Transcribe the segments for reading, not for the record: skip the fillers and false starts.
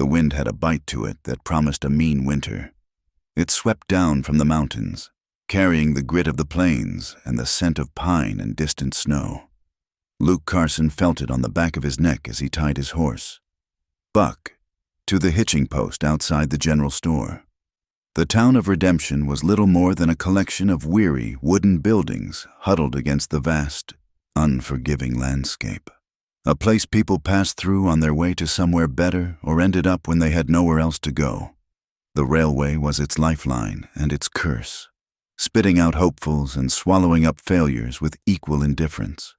The wind had a bite to it that promised a mean winter. It swept down from the mountains, carrying the grit of the plains and the scent of pine and distant snow. Luke Carson felt it on the back of his neck as he tied his horse, Buck, to the hitching post outside the general store. The town of Redemption was little more than a collection of weary wooden buildings huddled against the vast, unforgiving landscape. A place people passed through on their way to somewhere better or ended up when they had nowhere else to go. The railway was its lifeline and its curse, spitting out hopefuls and swallowing up failures with equal indifference.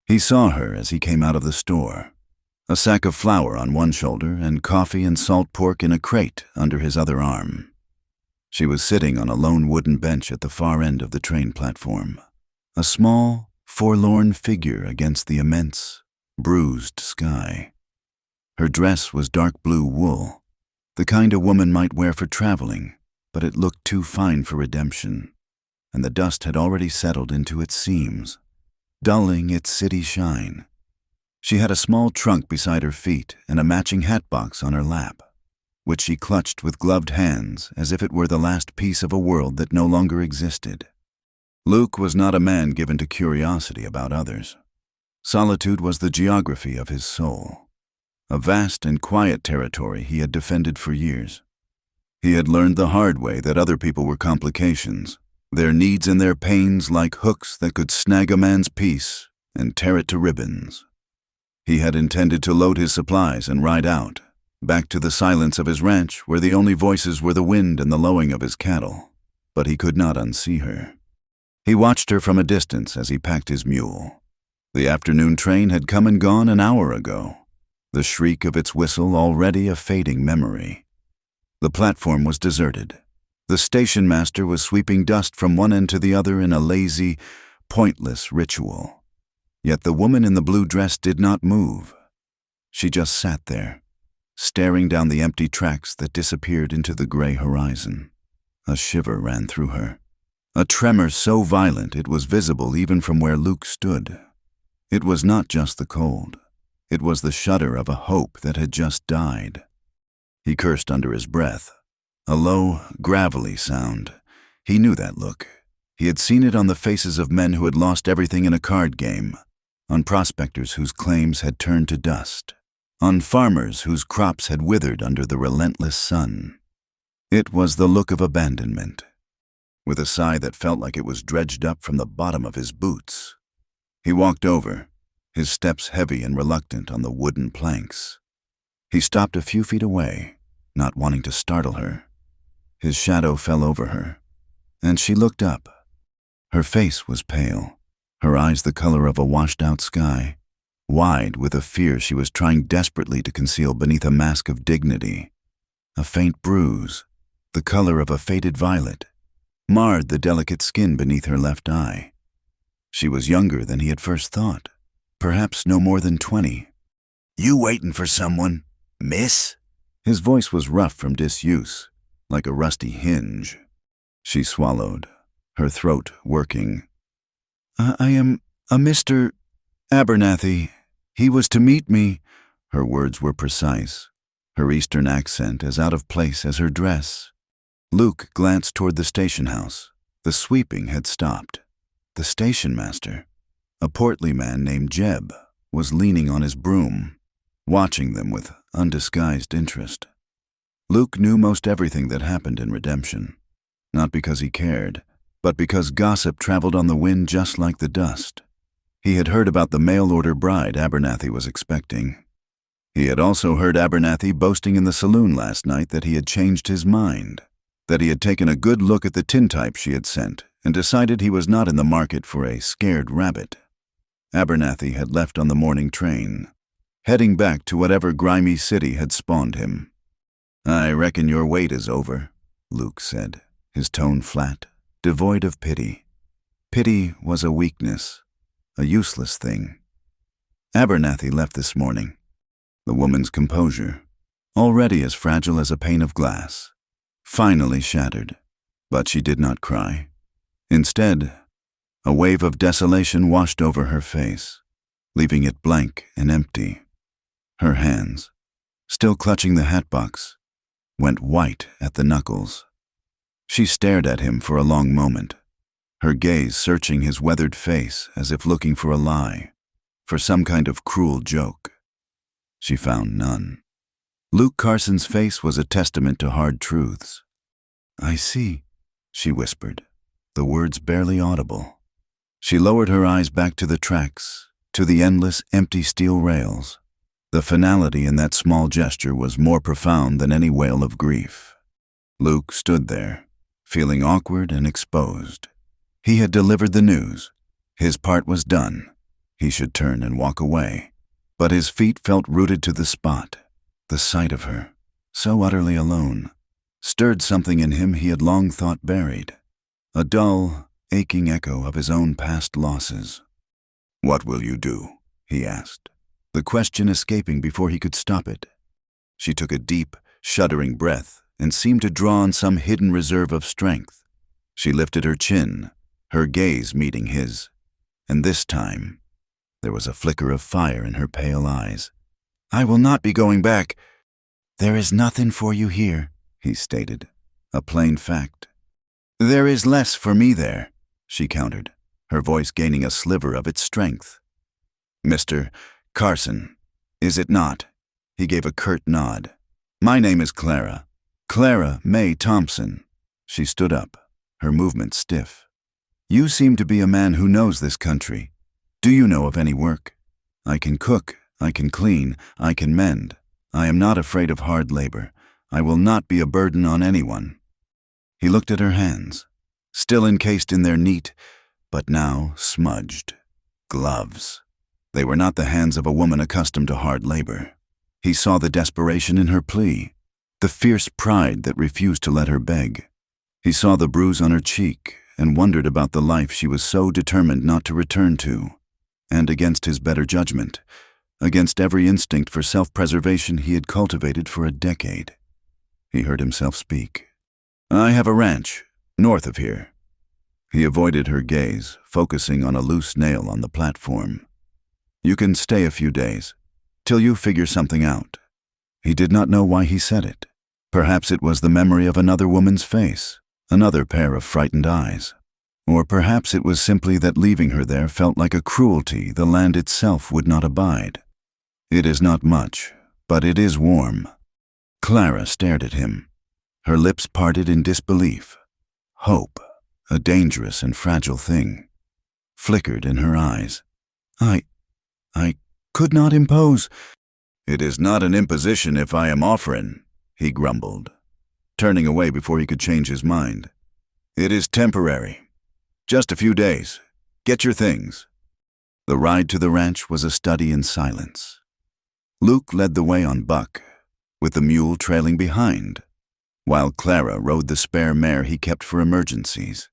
He saw her as he came out of the store, a sack of flour on one shoulder and coffee and salt pork in a crate under his other arm. She was sitting on a lone wooden bench at the far end of the train platform, a small, forlorn figure against the immense, bruised sky. Her dress was dark blue wool, the kind a woman might wear for traveling, but it looked too fine for Redemption, and the dust had already settled into its seams, dulling its city shine. She had a small trunk beside her feet and a matching hat box on her lap, which she clutched with gloved hands as if it were the last piece of a world that no longer existed. Luke was not a man given to curiosity about others. Solitude was the geography of his soul, a vast and quiet territory he had defended for years. He had learned the hard way that other people were complications, their needs and their pains like hooks that could snag a man's peace and tear it to ribbons. He had intended to load his supplies and ride out, back to the silence of his ranch where the only voices were the wind and the lowing of his cattle, but he could not unsee her. He watched her from a distance as he packed his mule. The afternoon train had come and gone an hour ago, the shriek of its whistle already a fading memory. The platform was deserted. The station master was sweeping dust from one end to the other in a lazy, pointless ritual. Yet the woman in the blue dress did not move. She just sat there, staring down the empty tracks that disappeared into the gray horizon. A shiver ran through her, a tremor so violent it was visible even from where Luke stood. It was not just the cold. It was the shudder of a hope that had just died. He cursed under his breath. A low, gravelly sound. He knew that look. He had seen it on the faces of men who had lost everything in a card game, on prospectors whose claims had turned to dust, on farmers whose crops had withered under the relentless sun. It was the look of abandonment. With a sigh that felt like it was dredged up from the bottom of his boots, he walked over, his steps heavy and reluctant on the wooden planks. He stopped a few feet away, not wanting to startle her. His shadow fell over her, and she looked up. Her face was pale, her eyes the color of a washed-out sky, wide with a fear she was trying desperately to conceal beneath a mask of dignity. A faint bruise, the color of a faded violet, marred the delicate skin beneath her left eye. She was younger than he had first thought, perhaps no more than 20. "You waitin' for someone, miss?" His voice was rough from disuse, like a rusty hinge. She swallowed, her throat working. I am a Mr. Abernathy. He was to meet me." Her words were precise, her Eastern accent as out of place as her dress. Luke glanced toward the station house. The sweeping had stopped. The station master, a portly man named Jeb, was leaning on his broom, watching them with undisguised interest. Luke knew most everything that happened in Redemption, not because he cared, but because gossip traveled on the wind just like the dust. He had heard about the mail-order bride Abernathy was expecting. He had also heard Abernathy boasting in the saloon last night that he had changed his mind, that he had taken a good look at the tintype she had sent and decided he was not in the market for a scared rabbit. Abernathy had left on the morning train, heading back to whatever grimy city had spawned him. "I reckon your wait is over," Luke said, his tone flat, devoid of pity. Pity was a weakness, a useless thing. Abernathy left this morning. The woman's composure, already as fragile as a pane of glass, finally shattered, but she did not cry. Instead, a wave of desolation washed over her face, leaving it blank and empty. Her hands, still clutching the hatbox, went white at the knuckles. She stared at him for a long moment, her gaze searching his weathered face as if looking for a lie, for some kind of cruel joke. She found none. Luke Carson's face was a testament to hard truths. "I see," she whispered, the words barely audible. She lowered her eyes back to the tracks, to the endless, empty steel rails. The finality in that small gesture was more profound than any wail of grief. Luke stood there, feeling awkward and exposed. He had delivered the news. His part was done. He should turn and walk away. But his feet felt rooted to the spot. The sight of her, so utterly alone, stirred something in him he had long thought buried. A dull, aching echo of his own past losses. "What will you do?" he asked, the question escaping before he could stop it. She took a deep, shuddering breath and seemed to draw on some hidden reserve of strength. She lifted her chin, her gaze meeting his, and this time there was a flicker of fire in her pale eyes. "I will not be going back. There is nothing for you here," he stated, a plain fact. "There is less for me there," she countered, her voice gaining a sliver of its strength. "Mr. Carson, is it not?" He gave a curt nod. "My name is Clara. Clara May Thompson." She stood up, her movement stiff. "You seem to be a man who knows this country. Do you know of any work? I can cook, I can clean, I can mend. I am not afraid of hard labor. I will not be a burden on anyone." He looked at her hands, still encased in their neat, but now smudged, gloves. They were not the hands of a woman accustomed to hard labor. He saw the desperation in her plea, the fierce pride that refused to let her beg. He saw the bruise on her cheek and wondered about the life she was so determined not to return to. And against his better judgment, against every instinct for self-preservation he had cultivated for a decade, he heard himself speak. "I have a ranch, north of here." He avoided her gaze, focusing on a loose nail on the platform. "You can stay a few days, till you figure something out." He did not know why he said it. Perhaps it was the memory of another woman's face, another pair of frightened eyes. Or perhaps it was simply that leaving her there felt like a cruelty the land itself would not abide. "It is not much, but it is warm." Clara stared at him, her lips parted in disbelief. Hope, a dangerous and fragile thing, flickered in her eyes. I could not impose." "It is not an imposition if I am offering," he grumbled, turning away before he could change his mind. "It is temporary. Just a few days. Get your things." The ride to the ranch was a study in silence. Luke led the way on Buck, with the mule trailing behind, while Clara rode the spare mare he kept for emergencies.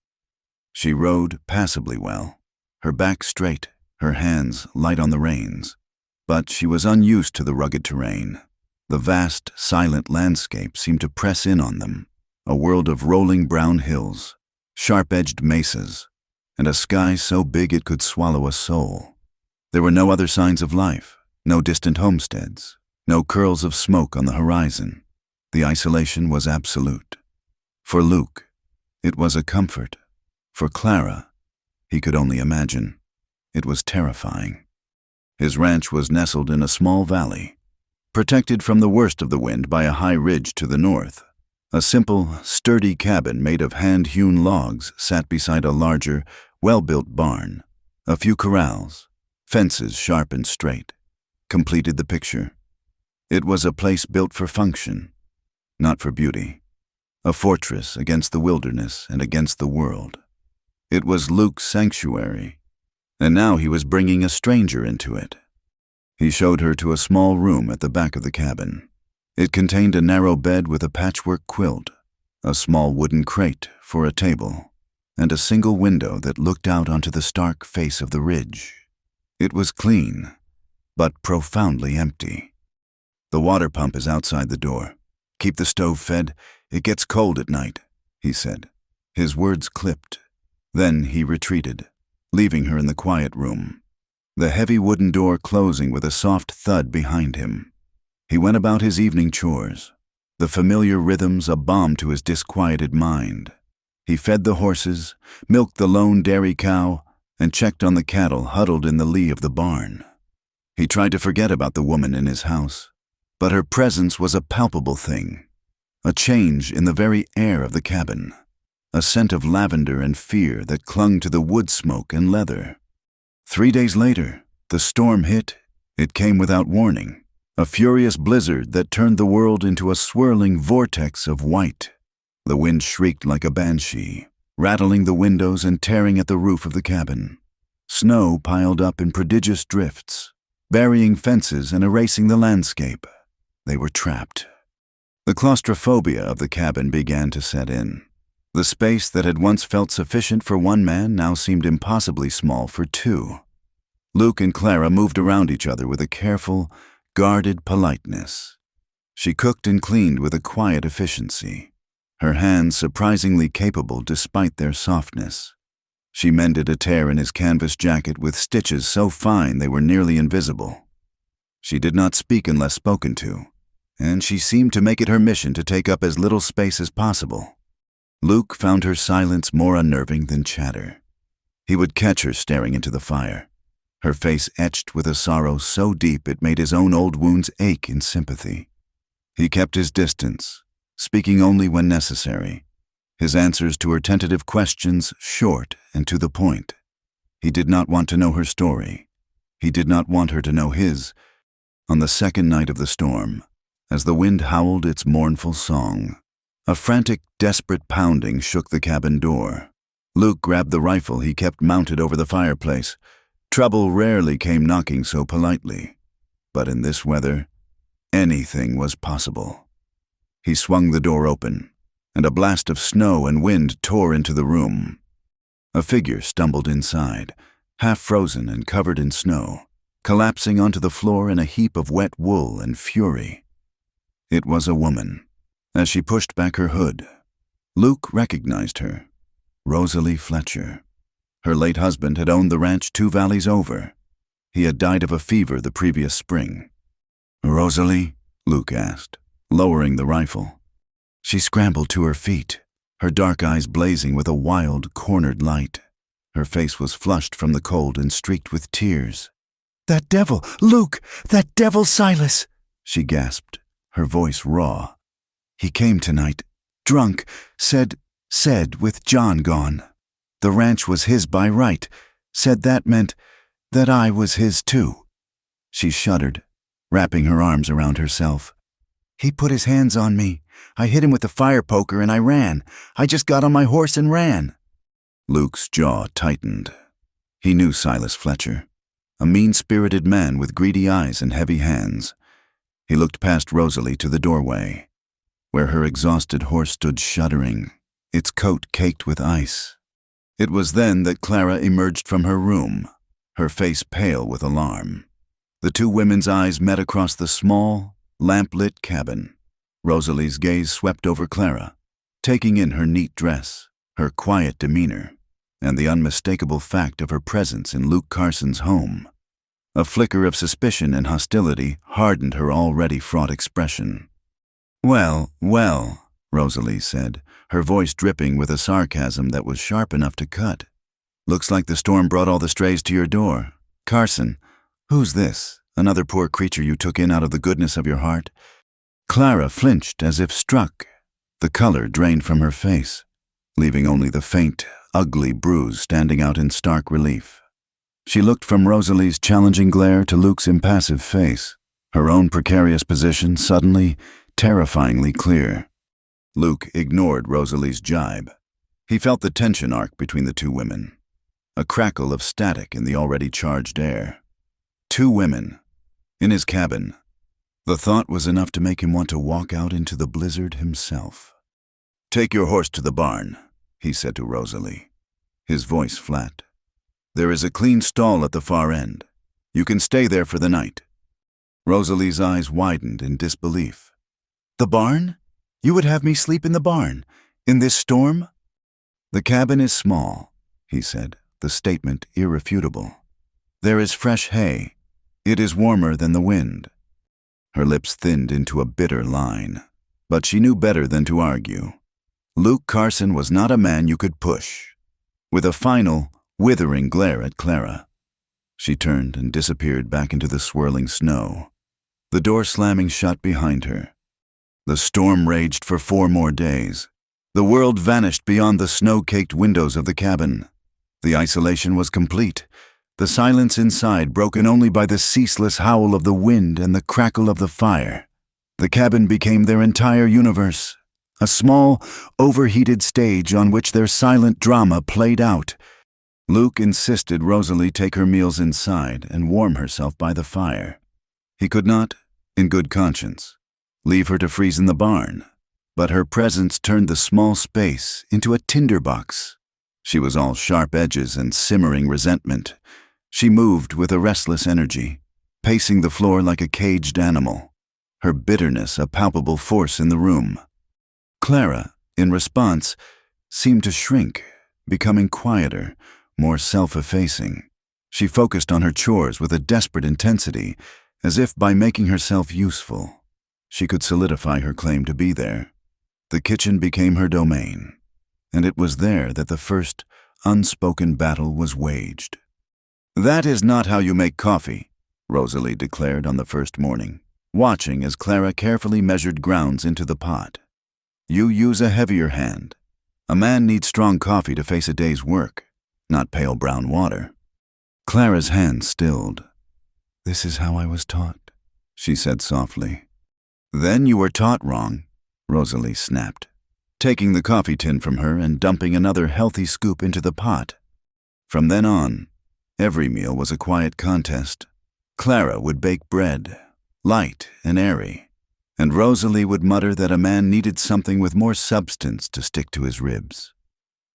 She rode passably well, her back straight, her hands light on the reins, but she was unused to the rugged terrain. The vast, silent landscape seemed to press in on them, a world of rolling brown hills, sharp-edged mesas, and a sky so big it could swallow a soul. There were no other signs of life, no distant homesteads, no curls of smoke on the horizon. The isolation was absolute. For Luke, it was a comfort. For Clara, he could only imagine, it was terrifying. His ranch was nestled in a small valley, protected from the worst of the wind by a high ridge to the north. A simple, sturdy cabin made of hand-hewn logs sat beside a larger, well-built barn. A few corrals, fences sharp and straight, completed the picture. It was a place built for function, not for beauty. A fortress against the wilderness and against the world. It was Luke's sanctuary, and now he was bringing a stranger into it. He showed her to a small room at the back of the cabin. It contained a narrow bed with a patchwork quilt, a small wooden crate for a table, and a single window that looked out onto the stark face of the ridge. It was clean, but profoundly empty. "The water pump is outside the door. Keep the stove fed. It gets cold at night," he said. His words clipped. Then he retreated, leaving her in the quiet room, the heavy wooden door closing with a soft thud behind him. He went about his evening chores, the familiar rhythms a balm to his disquieted mind. He fed the horses, milked the lone dairy cow, and checked on the cattle huddled in the lee of the barn. He tried to forget about the woman in his house, but her presence was a palpable thing, a change in the very air of the cabin, a scent of lavender and fear that clung to the wood smoke and leather. 3 days later, the storm hit. It came without warning, a furious blizzard that turned the world into a swirling vortex of white. The wind shrieked like a banshee, rattling the windows and tearing at the roof of the cabin. Snow piled up in prodigious drifts, burying fences and erasing the landscape. They were trapped. The claustrophobia of the cabin began to set in. The space that had once felt sufficient for one man now seemed impossibly small for two. Luke and Clara moved around each other with a careful, guarded politeness. She cooked and cleaned with a quiet efficiency, her hands surprisingly capable despite their softness. She mended a tear in his canvas jacket with stitches so fine they were nearly invisible. She did not speak unless spoken to, and she seemed to make it her mission to take up as little space as possible. Luke found her silence more unnerving than chatter. He would catch her staring into the fire, her face etched with a sorrow so deep it made his own old wounds ache in sympathy. He kept his distance, speaking only when necessary, his answers to her tentative questions short and to the point. He did not want to know her story. He did not want her to know his. On the second night of the storm, as the wind howled its mournful song, a frantic, desperate pounding shook the cabin door. Luke grabbed the rifle he kept mounted over the fireplace. Trouble rarely came knocking so politely, but in this weather, anything was possible. He swung the door open, and a blast of snow and wind tore into the room. A figure stumbled inside, half frozen and covered in snow, collapsing onto the floor in a heap of wet wool and fury. It was a woman. As she pushed back her hood, Luke recognized her, Rosalie Fletcher. Her late husband had owned the ranch 2 valleys over. He had died of a fever the previous spring. "Rosalie?" Luke asked, lowering the rifle. She scrambled to her feet, her dark eyes blazing with a wild, cornered light. Her face was flushed from the cold and streaked with tears. "That devil, Luke! That devil Silas!" she gasped, her voice raw. "He came tonight, drunk, said with John gone. The ranch was his by right, said that meant that I was his too." She shuddered, wrapping her arms around herself. "He put his hands on me. I hit him with the fire poker and I ran. I just got on my horse and ran." Luke's jaw tightened. He knew Silas Fletcher, a mean-spirited man with greedy eyes and heavy hands. He looked past Rosalie to the doorway, where her exhausted horse stood shuddering, its coat caked with ice. It was then that Clara emerged from her room, her face pale with alarm. The two women's eyes met across the small, lamp-lit cabin. Rosalie's gaze swept over Clara, taking in her neat dress, her quiet demeanor, and the unmistakable fact of her presence in Luke Carson's home. A flicker of suspicion and hostility hardened her already fraught expression. "Well, well," Rosalie said, her voice dripping with a sarcasm that was sharp enough to cut. "Looks like the storm brought all the strays to your door. Carson, who's this? Another poor creature you took in out of the goodness of your heart?" Clara flinched as if struck. The color drained from her face, leaving only the faint, ugly bruise standing out in stark relief. She looked from Rosalie's challenging glare to Luke's impassive face, her own precarious position suddenly, terrifyingly clear. Luke ignored Rosalie's jibe. He felt the tension arc between the two women, a crackle of static in the already charged air. 2 women, in his cabin. The thought was enough to make him want to walk out into the blizzard himself. "Take your horse to the barn," he said to Rosalie, his voice flat. "There is a clean stall at the far end. You can stay there for the night." Rosalie's eyes widened in disbelief. "The barn? You would have me sleep in the barn, in this storm?" "The cabin is small," he said, the statement irrefutable. "There is fresh hay. It is warmer than the wind." Her lips thinned into a bitter line. But she knew better than to argue. Luke Carson was not a man you could push. With a final, withering glare at Clara, she turned and disappeared back into the swirling snow, the door slamming shut behind her. The storm raged for 4 more days. The world vanished beyond the snow-caked windows of the cabin. The isolation was complete, the silence inside broken only by the ceaseless howl of the wind and the crackle of the fire. The cabin became their entire universe, a small, overheated stage on which their silent drama played out. Luke insisted Rosalie take her meals inside and warm herself by the fire. He could not, in good conscience, leave her to freeze in the barn, but her presence turned the small space into a tinderbox. She was all sharp edges and simmering resentment. She moved with a restless energy, pacing the floor like a caged animal, her bitterness a palpable force in the room. Clara, in response, seemed to shrink, becoming quieter, more self-effacing. She focused on her chores with a desperate intensity, as if by making herself useful, she could solidify her claim to be there. The kitchen became her domain, and it was there that the first unspoken battle was waged. "That is not how you make coffee," Rosalie declared on the first morning, watching as Clara carefully measured grounds into the pot. "You use a heavier hand. A man needs strong coffee to face a day's work, not pale brown water." Clara's hand stilled. "This is how I was taught," she said softly. "Then you were taught wrong," Rosalie snapped, taking the coffee tin from her and dumping another healthy scoop into the pot. From then on, every meal was a quiet contest. Clara would bake bread, light and airy, and Rosalie would mutter that a man needed something with more substance to stick to his ribs.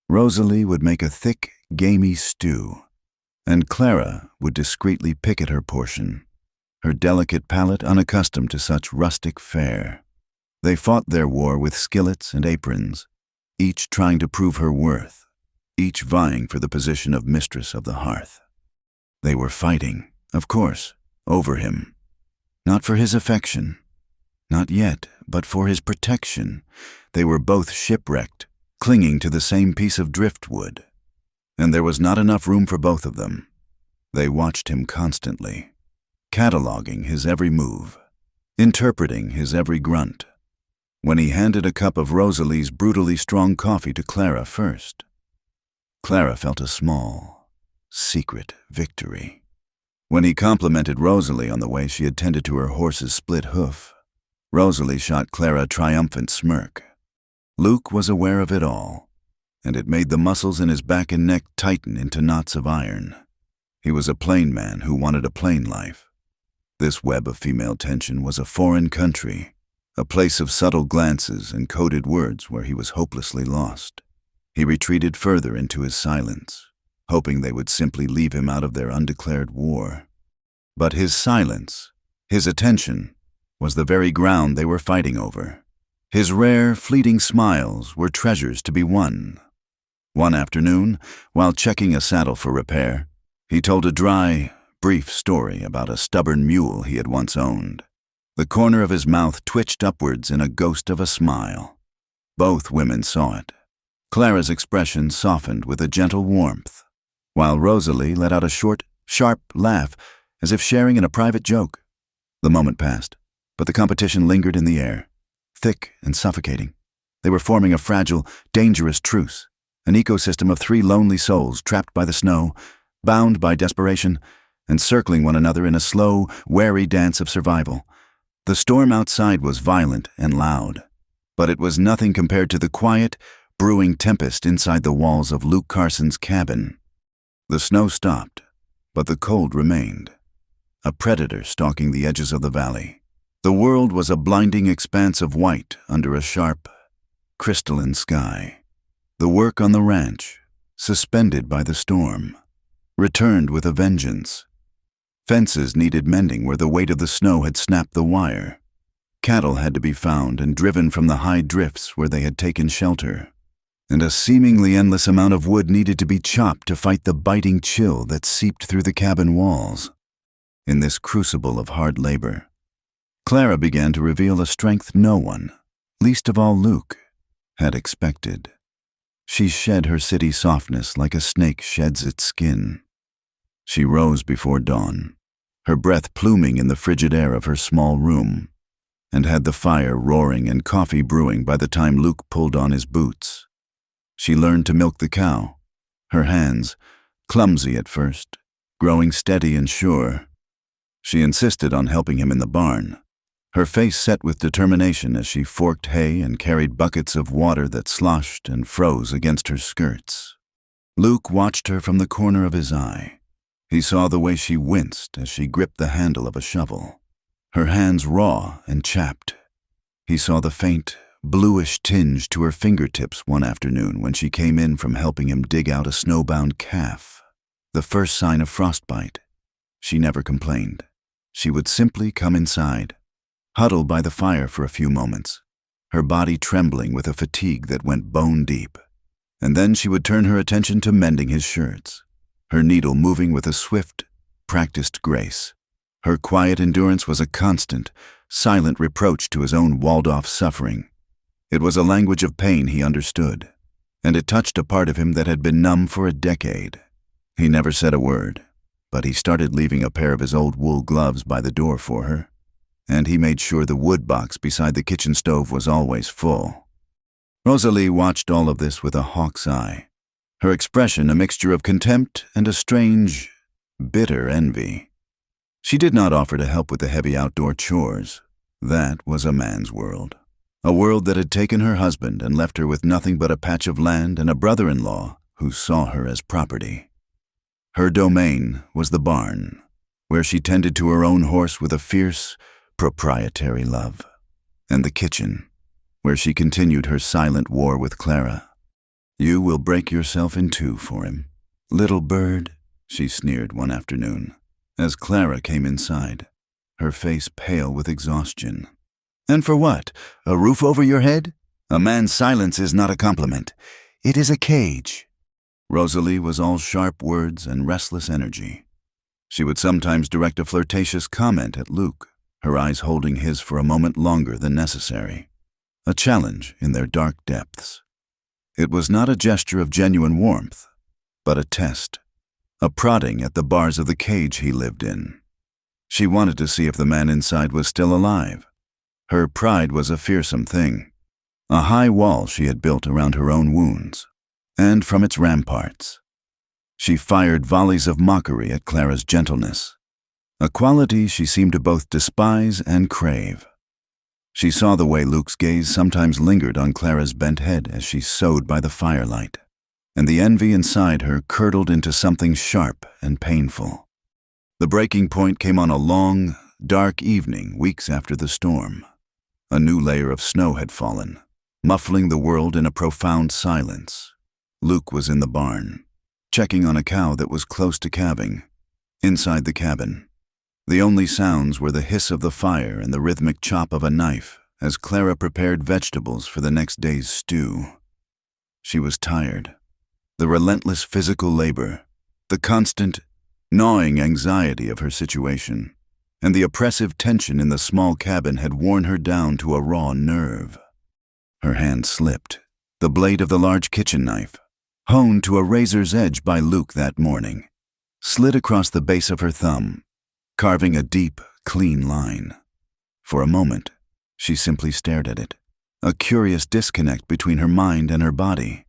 Rosalie would make a thick, gamey stew, and Clara would discreetly pick at her portion, her delicate palate unaccustomed to such rustic fare. They fought their war with skillets and aprons, each trying to prove her worth, each vying for the position of mistress of the hearth. They were fighting, of course, over him. Not for his affection, not yet, but for his protection. They were both shipwrecked, clinging to the same piece of driftwood. And there was not enough room for both of them. They watched him constantly, cataloging his every move, interpreting his every grunt. When he handed a cup of Rosalie's brutally strong coffee to Clara first, Clara felt a small, secret victory. When he complimented Rosalie on the way she had tended to her horse's split hoof, Rosalie shot Clara a triumphant smirk. Luke was aware of it all, and it made the muscles in his back and neck tighten into knots of iron. He was a plain man who wanted a plain life. This web of female tension was a foreign country, a place of subtle glances and coded words where he was hopelessly lost. He retreated further into his silence, hoping they would simply leave him out of their undeclared war. But his silence, his attention, was the very ground they were fighting over. His rare, fleeting smiles were treasures to be won. One afternoon, while checking a saddle for repair, he told a dry, brief story about a stubborn mule he had once owned. The corner of his mouth twitched upwards in a ghost of a smile. Both women saw it. Clara's expression softened with a gentle warmth, while Rosalie let out a short, sharp laugh as if sharing in a private joke. The moment passed, but the competition lingered in the air, thick and suffocating. They were forming a fragile, dangerous truce, an ecosystem of 3 lonely souls trapped by the snow, bound by desperation, and circling one another in a slow, wary dance of survival. The storm outside was violent and loud, but it was nothing compared to the quiet, brewing tempest inside the walls of Luke Carson's cabin. The snow stopped, but the cold remained, a predator stalking the edges of the valley. The world was a blinding expanse of white under a sharp, crystalline sky. The work on the ranch, suspended by the storm, returned with a vengeance. Fences needed mending where the weight of the snow had snapped the wire. Cattle had to be found and driven from the high drifts where they had taken shelter. And a seemingly endless amount of wood needed to be chopped to fight the biting chill that seeped through the cabin walls. In this crucible of hard labor, Clara began to reveal a strength no one, least of all Luke, had expected. She shed her city softness like a snake sheds its skin. She rose before dawn, her breath pluming in the frigid air of her small room, and had the fire roaring and coffee brewing by the time Luke pulled on his boots. She learned to milk the cow, her hands, clumsy at first, growing steady and sure. She insisted on helping him in the barn, her face set with determination as she forked hay and carried buckets of water that sloshed and froze against her skirts. Luke watched her from the corner of his eye. He saw the way she winced as she gripped the handle of a shovel, her hands raw and chapped. He saw the faint, bluish tinge to her fingertips one afternoon when she came in from helping him dig out a snowbound calf, the first sign of frostbite. She never complained. She would simply come inside, huddle by the fire for a few moments, her body trembling with a fatigue that went bone deep, and then she would turn her attention to mending his shirts, her needle moving with a swift, practiced grace. Her quiet endurance was a constant, silent reproach to his own walled-off suffering. It was a language of pain he understood, and it touched a part of him that had been numb for a decade. He never said a word, but he started leaving a pair of his old wool gloves by the door for her, and he made sure the wood box beside the kitchen stove was always full. Rosalie watched all of this with a hawk's eye, her expression a mixture of contempt and a strange, bitter envy. She did not offer to help with the heavy outdoor chores. That was a man's world. A world that had taken her husband and left her with nothing but a patch of land and a brother-in-law who saw her as property. Her domain was the barn, where she tended to her own horse with a fierce, proprietary love, and the kitchen, where she continued her silent war with Clara. "You will break yourself in two for him, little bird," she sneered one afternoon, as Clara came inside, her face pale with exhaustion. "And for what? A roof over your head? A man's silence is not a compliment. It is a cage." Rosalie was all sharp words and restless energy. She would sometimes direct a flirtatious comment at Luke, her eyes holding his for a moment longer than necessary, a challenge in their dark depths. It was not a gesture of genuine warmth, but a test, a prodding at the bars of the cage he lived in. She wanted to see if the man inside was still alive. Her pride was a fearsome thing, a high wall she had built around her own wounds, and from its ramparts. She fired volleys of mockery at Clara's gentleness, a quality she seemed to both despise and crave. She saw the way Luke's gaze sometimes lingered on Clara's bent head as she sewed by the firelight, and the envy inside her curdled into something sharp and painful. The breaking point came on a long, dark evening weeks after the storm. A new layer of snow had fallen, muffling the world in a profound silence. Luke was in the barn, checking on a cow that was close to calving, inside the cabin. The only sounds were the hiss of the fire and the rhythmic chop of a knife as Clara prepared vegetables for the next day's stew. She was tired. The relentless physical labor, the constant, gnawing anxiety of her situation, and the oppressive tension in the small cabin had worn her down to a raw nerve. Her hand slipped, the blade of the large kitchen knife, honed to a razor's edge by Luke that morning, slid across the base of her thumb, carving a deep, clean line. For a moment, she simply stared at it, a curious disconnect between her mind and her body.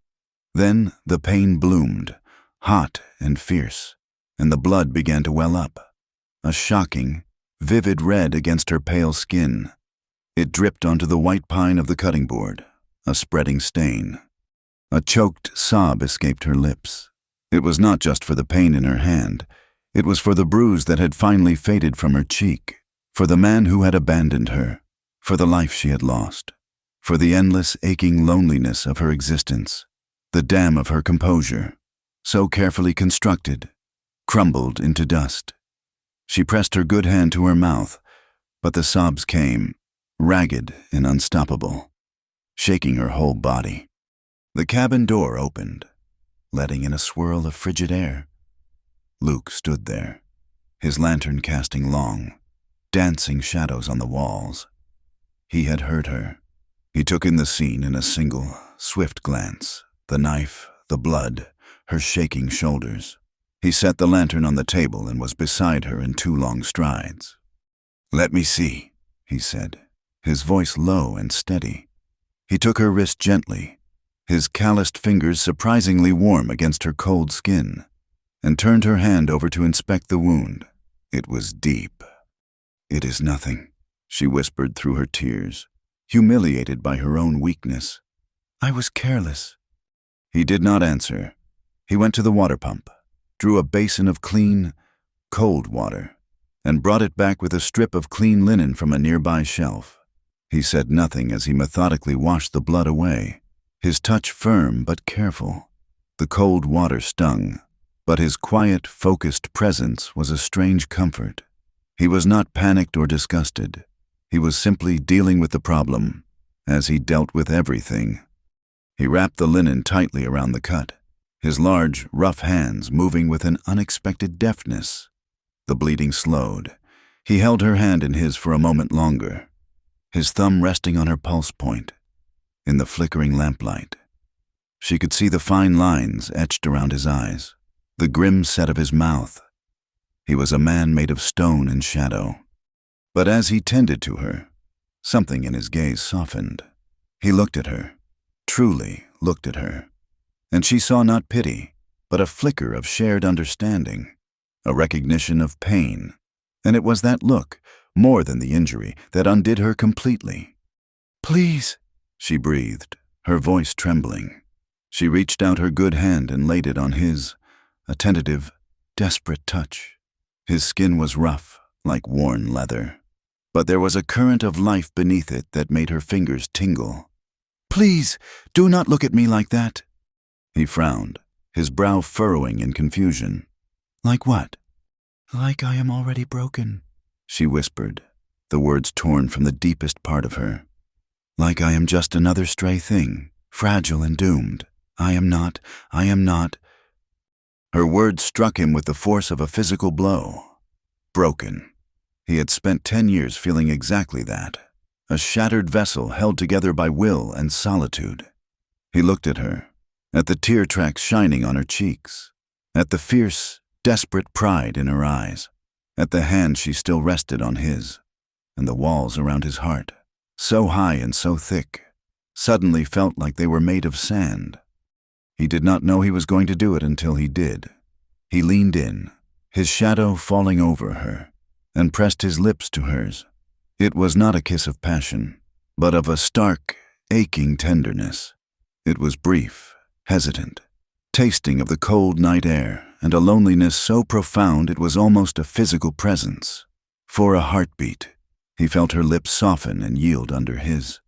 Then the pain bloomed, hot and fierce, and the blood began to well up, a shocking, vivid red against her pale skin. It dripped onto the white pine of the cutting board, a spreading stain. A choked sob escaped her lips. It was not just for the pain in her hand. It was for the bruise that had finally faded from her cheek, for the man who had abandoned her, for the life she had lost, for the endless aching loneliness of her existence. The dam of her composure, so carefully constructed, crumbled into dust. She pressed her good hand to her mouth, but the sobs came, ragged and unstoppable, shaking her whole body. The cabin door opened, letting in a swirl of frigid air. Luke stood there, his lantern casting long, dancing shadows on the walls. He had heard her. He took in the scene in a single, swift glance, the knife, the blood, her shaking shoulders. He set the lantern on the table and was beside her in 2 long strides. "Let me see," he said, his voice low and steady. He took her wrist gently, his calloused fingers surprisingly warm against her cold skin, and turned her hand over to inspect the wound. It was deep. "It is nothing," she whispered through her tears, humiliated by her own weakness. "I was careless." He did not answer. He went to the water pump, drew a basin of clean, cold water, and brought it back with a strip of clean linen from a nearby shelf. He said nothing as he methodically washed the blood away, his touch firm but careful. The cold water stung, but his quiet, focused presence was a strange comfort. He was not panicked or disgusted. He was simply dealing with the problem, as he dealt with everything. He wrapped the linen tightly around the cut, his large, rough hands moving with an unexpected deftness. The bleeding slowed. He held her hand in his for a moment longer, his thumb resting on her pulse point. In the flickering lamplight, she could see the fine lines etched around his eyes, the grim set of his mouth. He was a man made of stone and shadow. But as he tended to her, something in his gaze softened. He looked at her, truly looked at her, and she saw not pity, but a flicker of shared understanding, a recognition of pain. And it was that look, more than the injury, that undid her completely. "Please," she breathed, her voice trembling. She reached out her good hand and laid it on his, a tentative, desperate touch. His skin was rough, like worn leather, but there was a current of life beneath it that made her fingers tingle. "Please, do not look at me like that." He frowned, his brow furrowing in confusion. "Like what?" "Like I am already broken," she whispered, the words torn from the deepest part of her. "Like I am just another stray thing, fragile and doomed. I am not. Her words struck him with the force of a physical blow. Broken. He had spent 10 years feeling exactly that, a shattered vessel held together by will and solitude. He looked at her, at the tear tracks shining on her cheeks, at the fierce, desperate pride in her eyes, at the hand she still rested on his, and the walls around his heart, so high and so thick, suddenly felt like they were made of sand. He did not know he was going to do it until he did. He leaned in, his shadow falling over her, and pressed his lips to hers. It was not a kiss of passion, but of a stark, aching tenderness. It was brief, hesitant, tasting of the cold night air and a loneliness so profound it was almost a physical presence. For a heartbeat, he felt her lips soften and yield under his.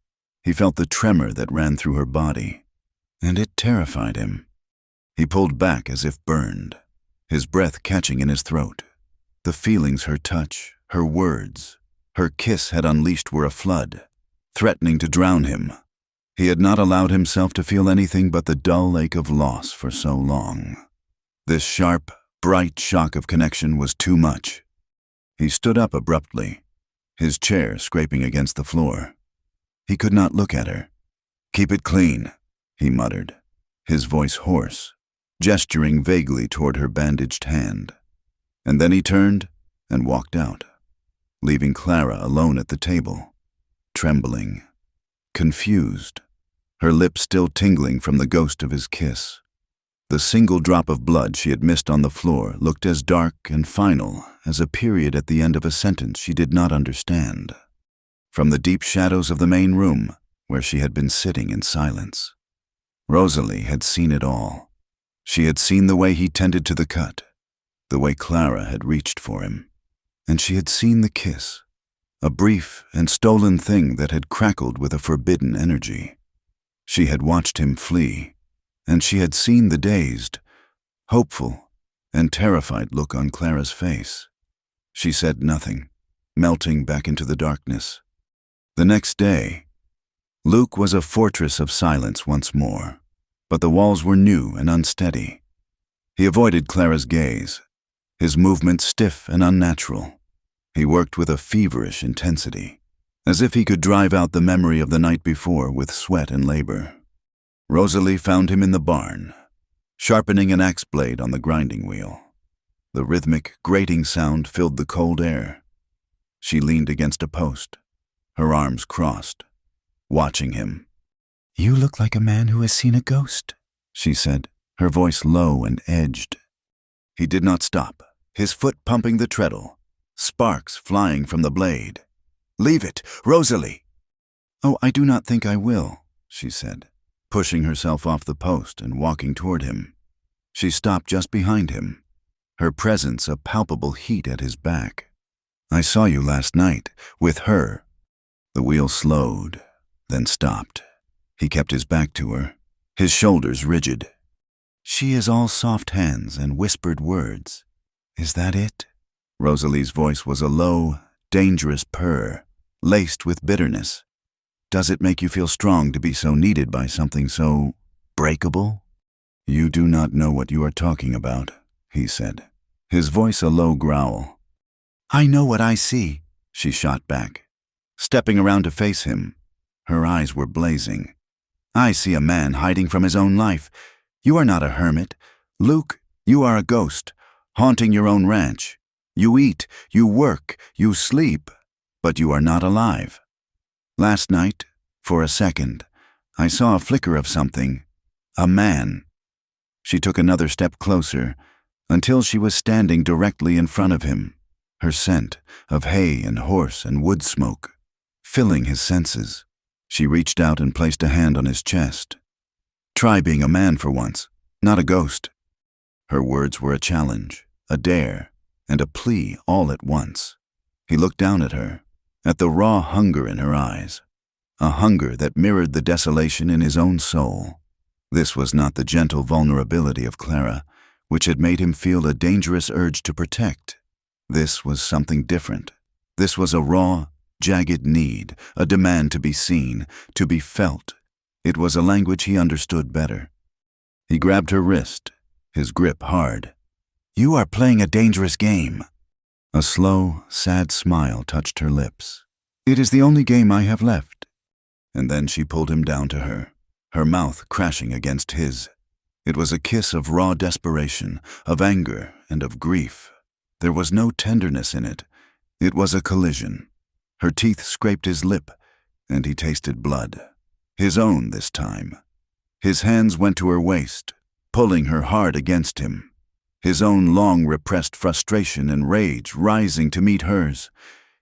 He felt the tremor that ran through her body, and it terrified him. He pulled back as if burned, his breath catching in his throat. The feelings her touch, her words, her kiss had unleashed were a flood, threatening to drown him. He had not allowed himself to feel anything but the dull ache of loss for so long. This sharp, bright shock of connection was too much. He stood up abruptly, his chair scraping against the floor. He could not look at her. "Keep it clean," he muttered, his voice hoarse, gesturing vaguely toward her bandaged hand. And then he turned and walked out, leaving Clara alone at the table, trembling, confused, her lips still tingling from the ghost of his kiss. The single drop of blood she had missed on the floor looked as dark and final as a period at the end of a sentence she did not understand. From the deep shadows of the main room, where she had been sitting in silence, Rosalie had seen it all. She had seen the way he tended to the cut, the way Clara had reached for him, and she had seen the kiss, a brief and stolen thing that had crackled with a forbidden energy. She had watched him flee, and she had seen the dazed, hopeful, and terrified look on Clara's face. She said nothing, melting back into the darkness. The next day, Luke was a fortress of silence once more, but the walls were new and unsteady. He avoided Clara's gaze, his movements stiff and unnatural. He worked with a feverish intensity, as if he could drive out the memory of the night before with sweat and labor. Rosalie found him in the barn, sharpening an axe blade on the grinding wheel. The rhythmic, grating sound filled the cold air. She leaned against a post, her arms crossed, watching him. "You look like a man who has seen a ghost," she said, her voice low and edged. He did not stop, his foot pumping the treadle, sparks flying from the blade. "Leave it, Rosalie!" "Oh, I do not think I will," she said, pushing herself off the post and walking toward him. She stopped just behind him, her presence a palpable heat at his back. "I saw you last night, with her." The wheel slowed, then stopped. He kept his back to her, his shoulders rigid. "She is all soft hands and whispered words. Is that it?" Rosalie's voice was a low, dangerous purr, laced with bitterness. "Does it make you feel strong to be so needed by something so breakable?" "You do not know what you are talking about," he said, his voice a low growl. "I know what I see," she shot back, stepping around to face him. Her eyes were blazing. "I see a man hiding from his own life. You are not a hermit. Luke, you are a ghost, haunting your own ranch. You eat, you work, you sleep, but you are not alive. Last night, for a second, I saw a flicker of something. A man." She took another step closer, until she was standing directly in front of him, her scent of hay and horse and wood smoke filling his senses. She reached out and placed a hand on his chest. "Try being a man for once, not a ghost." Her words were a challenge, a dare, and a plea all at once. He looked down at her, at the raw hunger in her eyes, a hunger that mirrored the desolation in his own soul. This was not the gentle vulnerability of Clara, which had made him feel a dangerous urge to protect. This was something different. This was a raw, jagged need, a demand to be seen, to be felt. It was a language he understood better. He grabbed her wrist, his grip hard. "You are playing a dangerous game." A slow, sad smile touched her lips. "It is the only game I have left." And then she pulled him down to her mouth crashing against his. It was a kiss of raw desperation, of anger and of grief. There was no tenderness in it. It was a collision. Her teeth scraped his lip, and he tasted blood. His own this time. His hands went to her waist, pulling her hard against him. His own long-repressed frustration and rage rising to meet hers.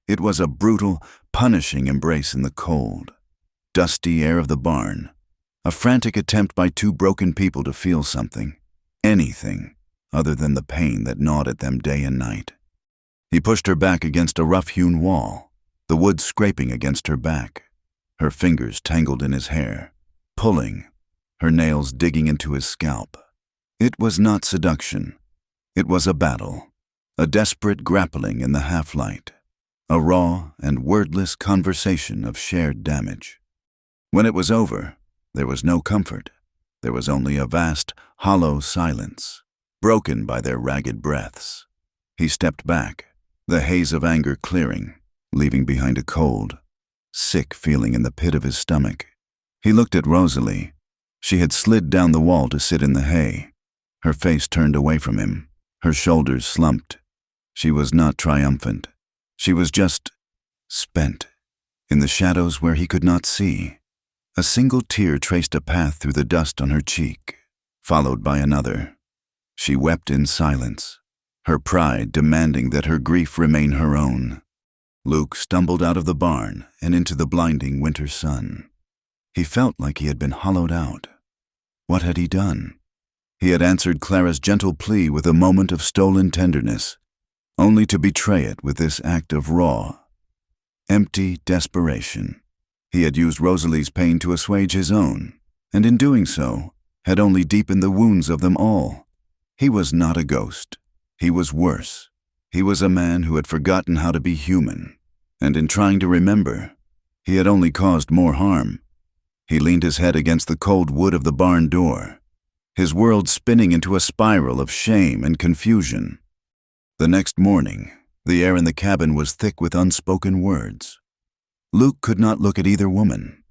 It was a brutal, punishing embrace in the cold, dusty air of the barn. A frantic attempt by two broken people to feel something, anything, other than the pain that gnawed at them day and night. He pushed her back against a rough-hewn wall, the wood scraping against her back, her fingers tangled in his hair, pulling, her nails digging into his scalp. It was not seduction. It was a battle, a desperate grappling in the half-light, a raw and wordless conversation of shared damage. When it was over, there was no comfort. There was only a vast, hollow silence, broken by their ragged breaths. He stepped back, the haze of anger clearing, leaving behind a cold, sick feeling in the pit of his stomach. He looked at Rosalie. She had slid down the wall to sit in the hay, her face turned away from him, her shoulders slumped. She was not triumphant. She was just spent, in the shadows where he could not see. A single tear traced a path through the dust on her cheek, followed by another. She wept in silence, her pride demanding that her grief remain her own. Luke stumbled out of the barn and into the blinding winter sun. He felt like he had been hollowed out. What had he done? He had answered Clara's gentle plea with a moment of stolen tenderness, only to betray it with this act of raw, empty desperation. He had used Rosalie's pain to assuage his own, and in doing so, had only deepened the wounds of them all. He was not a ghost. He was worse. He was a man who had forgotten how to be human, and in trying to remember, he had only caused more harm. He leaned his head against the cold wood of the barn door, his world spinning into a spiral of shame and confusion. The next morning, The air in the cabin was thick with unspoken words. Luke could not look at either woman.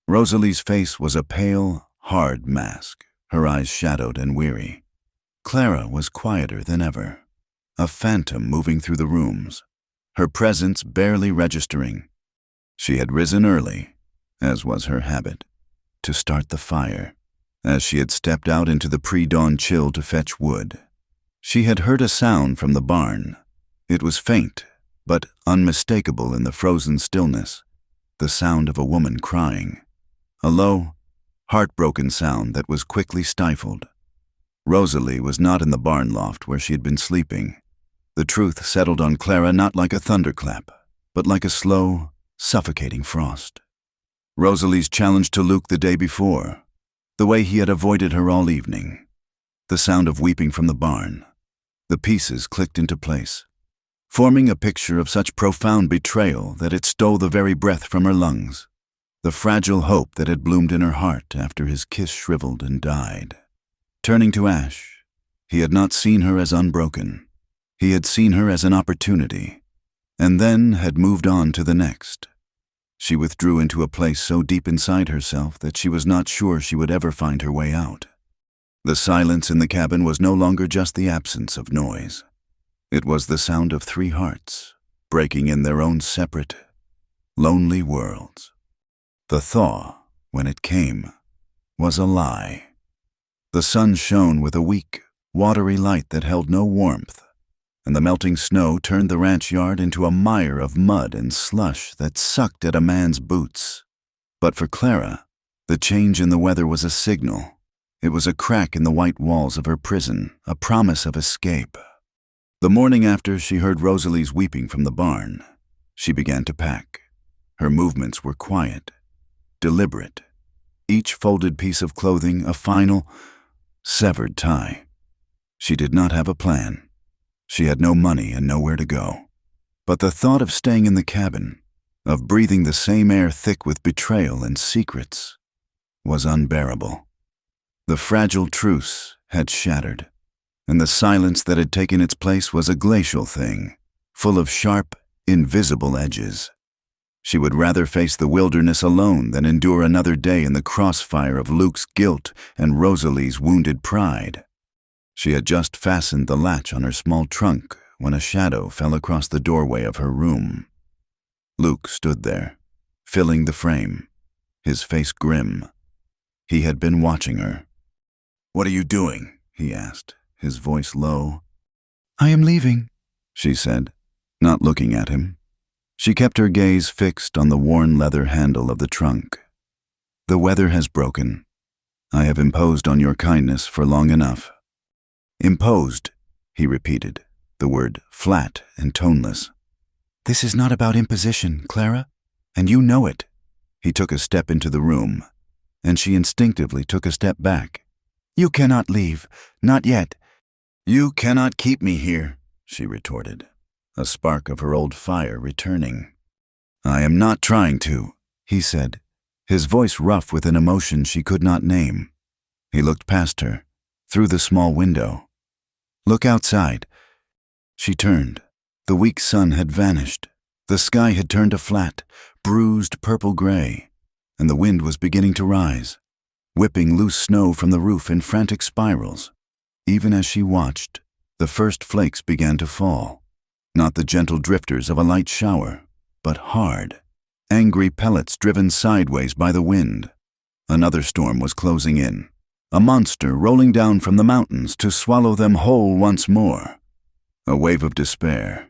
Rosalie's face was a pale, hard mask, her eyes shadowed and weary. Clara was quieter than ever, a phantom moving through the rooms, her presence barely registering. She had risen early, as was her habit, to start the fire. As she had stepped out into the pre-dawn chill to fetch wood, she had heard a sound from the barn. It was faint, but unmistakable in the frozen stillness, the sound of a woman crying, a low, heartbroken sound that was quickly stifled. Rosalie was not in the barn loft where she had been sleeping. The truth settled on Clara not like a thunderclap, but like a slow, suffocating frost. Rosalie's challenge to Luke the day before, the way he had avoided her all evening, the sound of weeping from the barn, the pieces clicked into place, forming a picture of such profound betrayal that it stole the very breath from her lungs, the fragile hope that had bloomed in her heart after his kiss shriveled and died. Turning to ash, he had not seen her as unbroken. He had seen her as an opportunity, and then had moved on to the next. She withdrew into a place so deep inside herself that she was not sure she would ever find her way out. The silence in the cabin was no longer just the absence of noise. It was the sound of three hearts, breaking in their own separate, lonely worlds. The thaw, when it came, was a lie. The sun shone with a weak, watery light that held no warmth, and the melting snow turned the ranch yard into a mire of mud and slush that sucked at a man's boots. But for Clara, the change in the weather was a signal. It was a crack in the white walls of her prison, a promise of escape. The morning after she heard Rosalie's weeping from the barn, she began to pack. Her movements were quiet, deliberate, each folded piece of clothing a final, severed tie. She did not have a plan. She had no money and nowhere to go. But the thought of staying in the cabin, of breathing the same air thick with betrayal and secrets, was unbearable. The fragile truce had shattered, and the silence that had taken its place was a glacial thing, full of sharp, invisible edges. She would rather face the wilderness alone than endure another day in the crossfire of Luke's guilt and Rosalie's wounded pride. She had just fastened the latch on her small trunk when a shadow fell across the doorway of her room. Luke stood there, filling the frame, his face grim. He had been watching her. "What are you doing?" he asked, his voice low. "I am leaving," she said, not looking at him. She kept her gaze fixed on the worn leather handle of the trunk. "The weather has broken. I have imposed on your kindness for long enough." "Imposed," he repeated, the word flat and toneless. "This is not about imposition, Clara, and you know it." He took a step into the room, and she instinctively took a step back. "You cannot leave, not yet." "You cannot keep me here," she retorted, a spark of her old fire returning. "I am not trying to," he said, his voice rough with an emotion she could not name. He looked past her, through the small window. "Look outside." She turned. The weak sun had vanished. The sky had turned a flat, bruised purple-gray, and the wind was beginning to rise, whipping loose snow from the roof in frantic spirals. Even as she watched, the first flakes began to fall. Not the gentle drifters of a light shower, but hard, angry pellets driven sideways by the wind. Another storm was closing in, a monster rolling down from the mountains to swallow them whole once more. A wave of despair,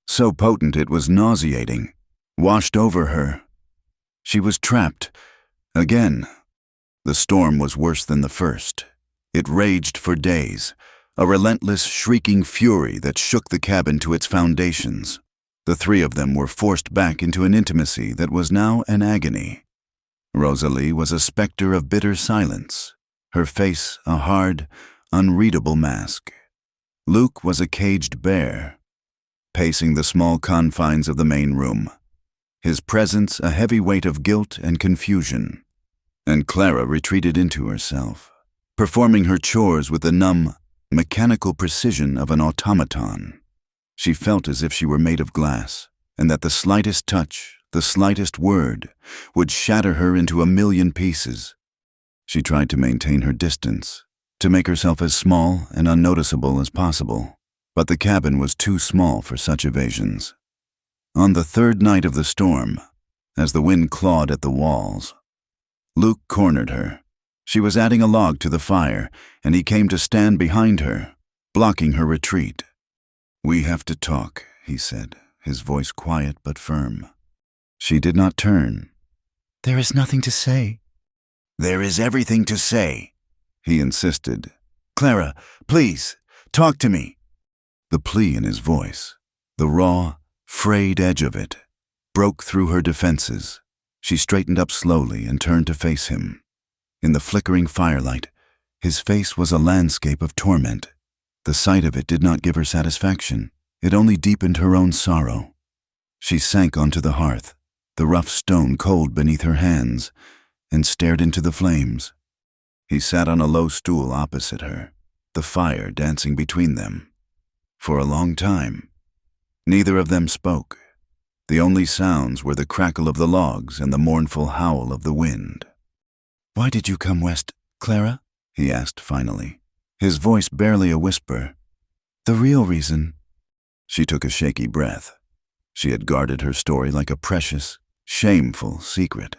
so potent it was nauseating, washed over her. She was trapped, again. The storm was worse than the first. It raged for days, a relentless, shrieking fury that shook the cabin to its foundations. The three of them were forced back into an intimacy that was now an agony. Rosalie was a specter of bitter silence, her face a hard, unreadable mask. Luke was a caged bear, pacing the small confines of the main room, his presence a heavy weight of guilt and confusion. And Clara retreated into herself, performing her chores with the numb, mechanical precision of an automaton. She felt as if she were made of glass, and that the slightest touch, the slightest word, would shatter her into a million pieces. She tried to maintain her distance, to make herself as small and unnoticeable as possible, but the cabin was too small for such evasions. On the third night of the storm, as the wind clawed at the walls, Luke cornered her. She was adding a log to the fire, and he came to stand behind her, blocking her retreat. "We have to talk," he said, his voice quiet but firm. She did not turn. "There is nothing to say." "There is everything to say," he insisted. "Clara, please, talk to me." The plea in his voice, the raw, frayed edge of it, broke through her defenses. She straightened up slowly and turned to face him. In the flickering firelight, his face was a landscape of torment. The sight of it did not give her satisfaction. It only deepened her own sorrow. She sank onto the hearth, the rough stone cold beneath her hands, and stared into the flames. He sat on a low stool opposite her, the fire dancing between them. For a long time, neither of them spoke. The only sounds were the crackle of the logs and the mournful howl of the wind. "Why did you come west, Clara?" he asked finally, his voice barely a whisper. "The real reason." She took a shaky breath. She had guarded her story like a precious, shameful secret.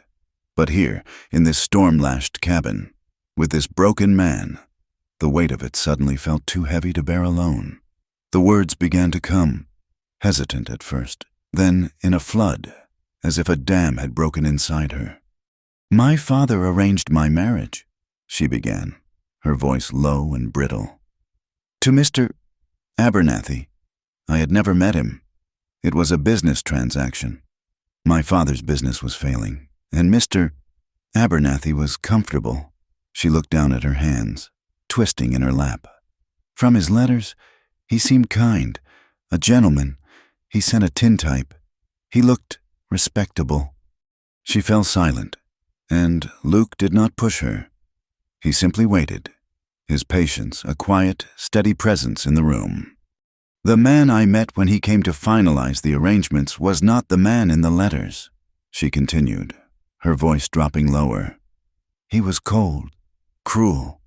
But here, in this storm-lashed cabin, with this broken man, the weight of it suddenly felt too heavy to bear alone. The words began to come, hesitant at first, then in a flood, as if a dam had broken inside her. "My father arranged my marriage," she began, her voice low and brittle. "To Mr. Abernathy. I had never met him. It was a business transaction. My father's business was failing, and Mr. Abernathy was comfortable." She looked down at her hands, twisting in her lap. "From his letters, he seemed kind, a gentleman. He sent a tintype. He looked respectable." She fell silent, and Luke did not push her. He simply waited, his patience a quiet, steady presence in the room. "The man I met when he came to finalize the arrangements was not the man in the letters," she continued, her voice dropping lower. "He was cold, cruel.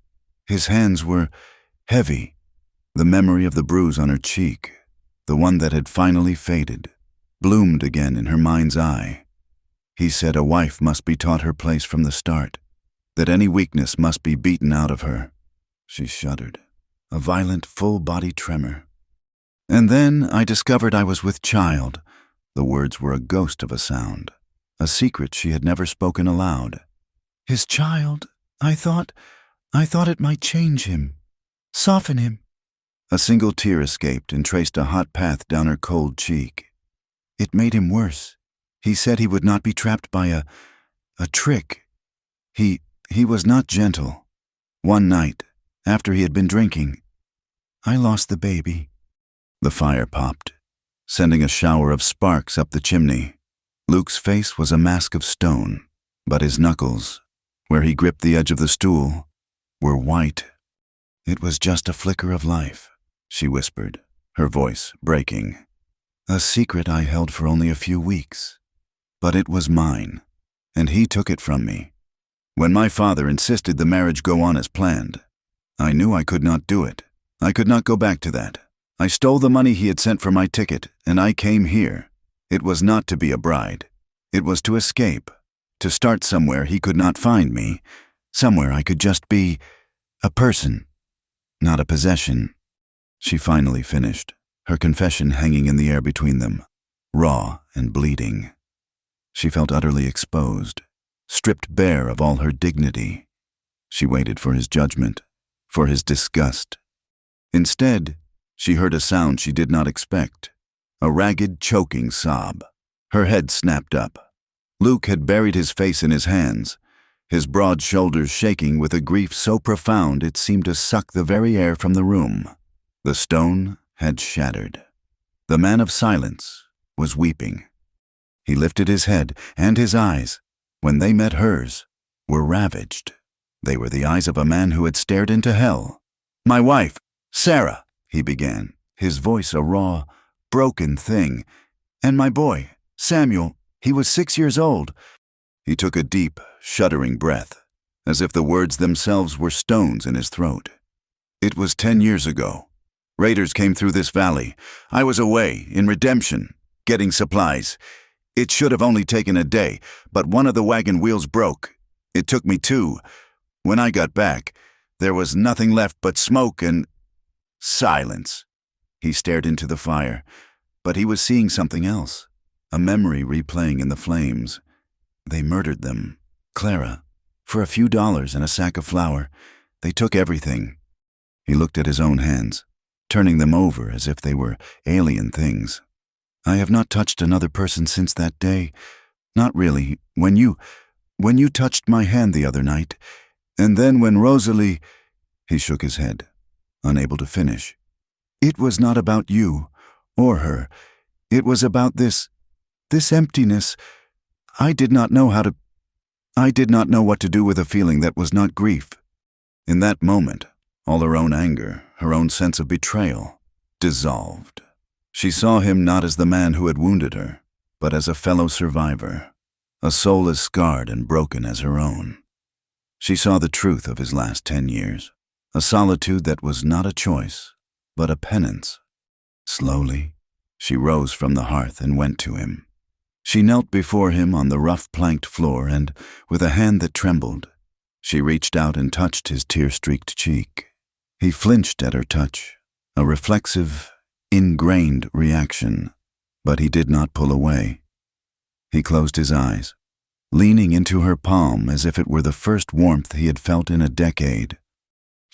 His hands were heavy. The memory of the bruise on her cheek, the one that had finally faded, bloomed again in her mind's eye. He said a wife must be taught her place from the start, that any weakness must be beaten out of her." She shuddered, a violent full-body tremor. "And then I discovered I was with child." The words were a ghost of a sound, a secret she had never spoken aloud. "His child, I thought it might change him, soften him." A single tear escaped and traced a hot path down her cold cheek. "It made him worse. He said he would not be trapped by a trick. He was not gentle. One night, after he had been drinking, I lost the baby." The fire popped, sending a shower of sparks up the chimney. Luke's face was a mask of stone, but his knuckles, where he gripped the edge of the stool, were white. "It was just a flicker of life," she whispered, her voice breaking. "A secret I held for only a few weeks. But it was mine, and he took it from me. When my father insisted the marriage go on as planned, I knew I could not do it. I could not go back to that. I stole the money he had sent for my ticket, and I came here. It was not to be a bride. It was to escape, to start somewhere he could not find me, somewhere I could just be a person, not a possession." She finally finished, her confession hanging in the air between them, raw and bleeding. She felt utterly exposed, stripped bare of all her dignity. She waited for his judgment, for his disgust. Instead, she heard a sound she did not expect, a ragged, choking sob. Her head snapped up. Luke had buried his face in his hands, his broad shoulders shaking with a grief so profound it seemed to suck the very air from the room. The stone had shattered. The man of silence was weeping. He lifted his head, and his eyes, when they met hers, were ravaged. They were the eyes of a man who had stared into hell. "My wife, Sarah," he began, his voice a raw, broken thing. And my boy, Samuel, he was 6 years old. He took a deep, shuddering breath, as if the words themselves were stones in his throat. It was 10 years ago. Raiders came through this valley. I was away, in redemption, getting supplies. It should have only taken a day, but one of the wagon wheels broke. It took me 2. When I got back, there was nothing left but smoke and silence. He stared into the fire, but he was seeing something else, a memory replaying in the flames. They murdered them, Clara, for a few dollars and a sack of flour. They took everything. He looked at his own hands, turning them over as if they were alien things. I have not touched another person since that day. Not really. When you touched my hand the other night, and then when Rosalie— He shook his head, unable to finish. It was not about you, or her. It was about this emptiness. I did not know what to do with a feeling that was not grief. In that moment, all her own anger, her own sense of betrayal, dissolved. She saw him not as the man who had wounded her, but as a fellow survivor, a soul as scarred and broken as her own. She saw the truth of his last 10 years, a solitude that was not a choice, but a penance. Slowly, she rose from the hearth and went to him. She knelt before him on the rough planked floor and, with a hand that trembled, she reached out and touched his tear-streaked cheek. He flinched at her touch, a reflexive, ingrained reaction, but he did not pull away. He closed his eyes, leaning into her palm as if it were the first warmth he had felt in a decade.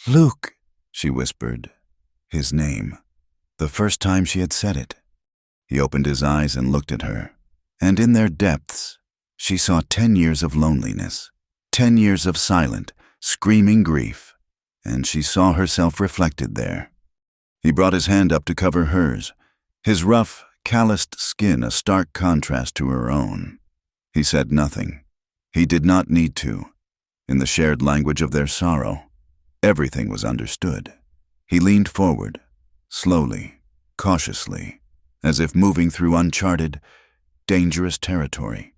"Luke," she whispered, his name, the first time she had said it. He opened his eyes and looked at her, and in their depths, she saw 10 years of loneliness, 10 years of silent, screaming grief, and she saw herself reflected there. He brought his hand up to cover hers, his rough, calloused skin a stark contrast to her own. He said nothing. He did not need to. In the shared language of their sorrow, everything was understood. He leaned forward, slowly, cautiously, as if moving through uncharted, dangerous territory.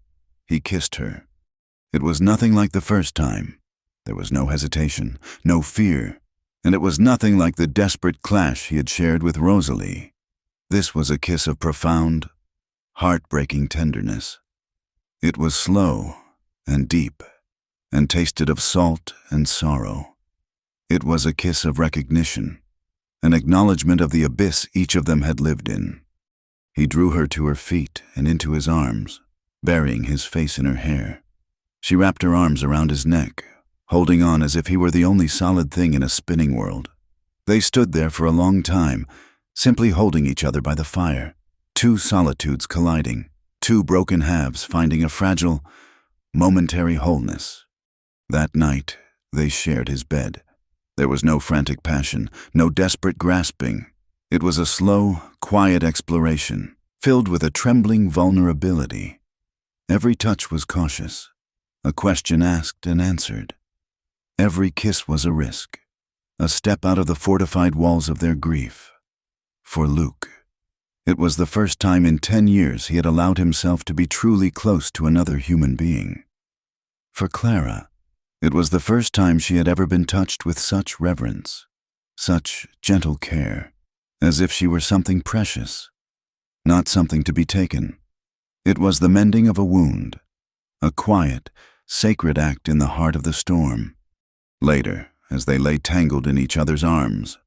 He kissed her. It was nothing like the first time. There was no hesitation, no fear, and it was nothing like the desperate clash he had shared with Rosalie. This was a kiss of profound, heartbreaking tenderness. It was slow and deep, and tasted of salt and sorrow. It was a kiss of recognition, an acknowledgement of the abyss each of them had lived in. He drew her to her feet and into his arms, burying his face in her hair. She wrapped her arms around his neck, holding on as if he were the only solid thing in a spinning world. They stood there for a long time, simply holding each other by the fire, 2 solitudes colliding, 2 broken halves finding a fragile, momentary wholeness. That night, they shared his bed. There was no frantic passion, no desperate grasping. It was a slow, quiet exploration, filled with a trembling vulnerability. Every touch was cautious, a question asked and answered. Every kiss was a risk, a step out of the fortified walls of their grief. For Luke, it was the first time in 10 years he had allowed himself to be truly close to another human being. For Clara, it was the first time she had ever been touched with such reverence, such gentle care, as if she were something precious, not something to be taken. It was the mending of a wound, a quiet, sacred act in the heart of the storm. Later, as they lay tangled in each other's arms,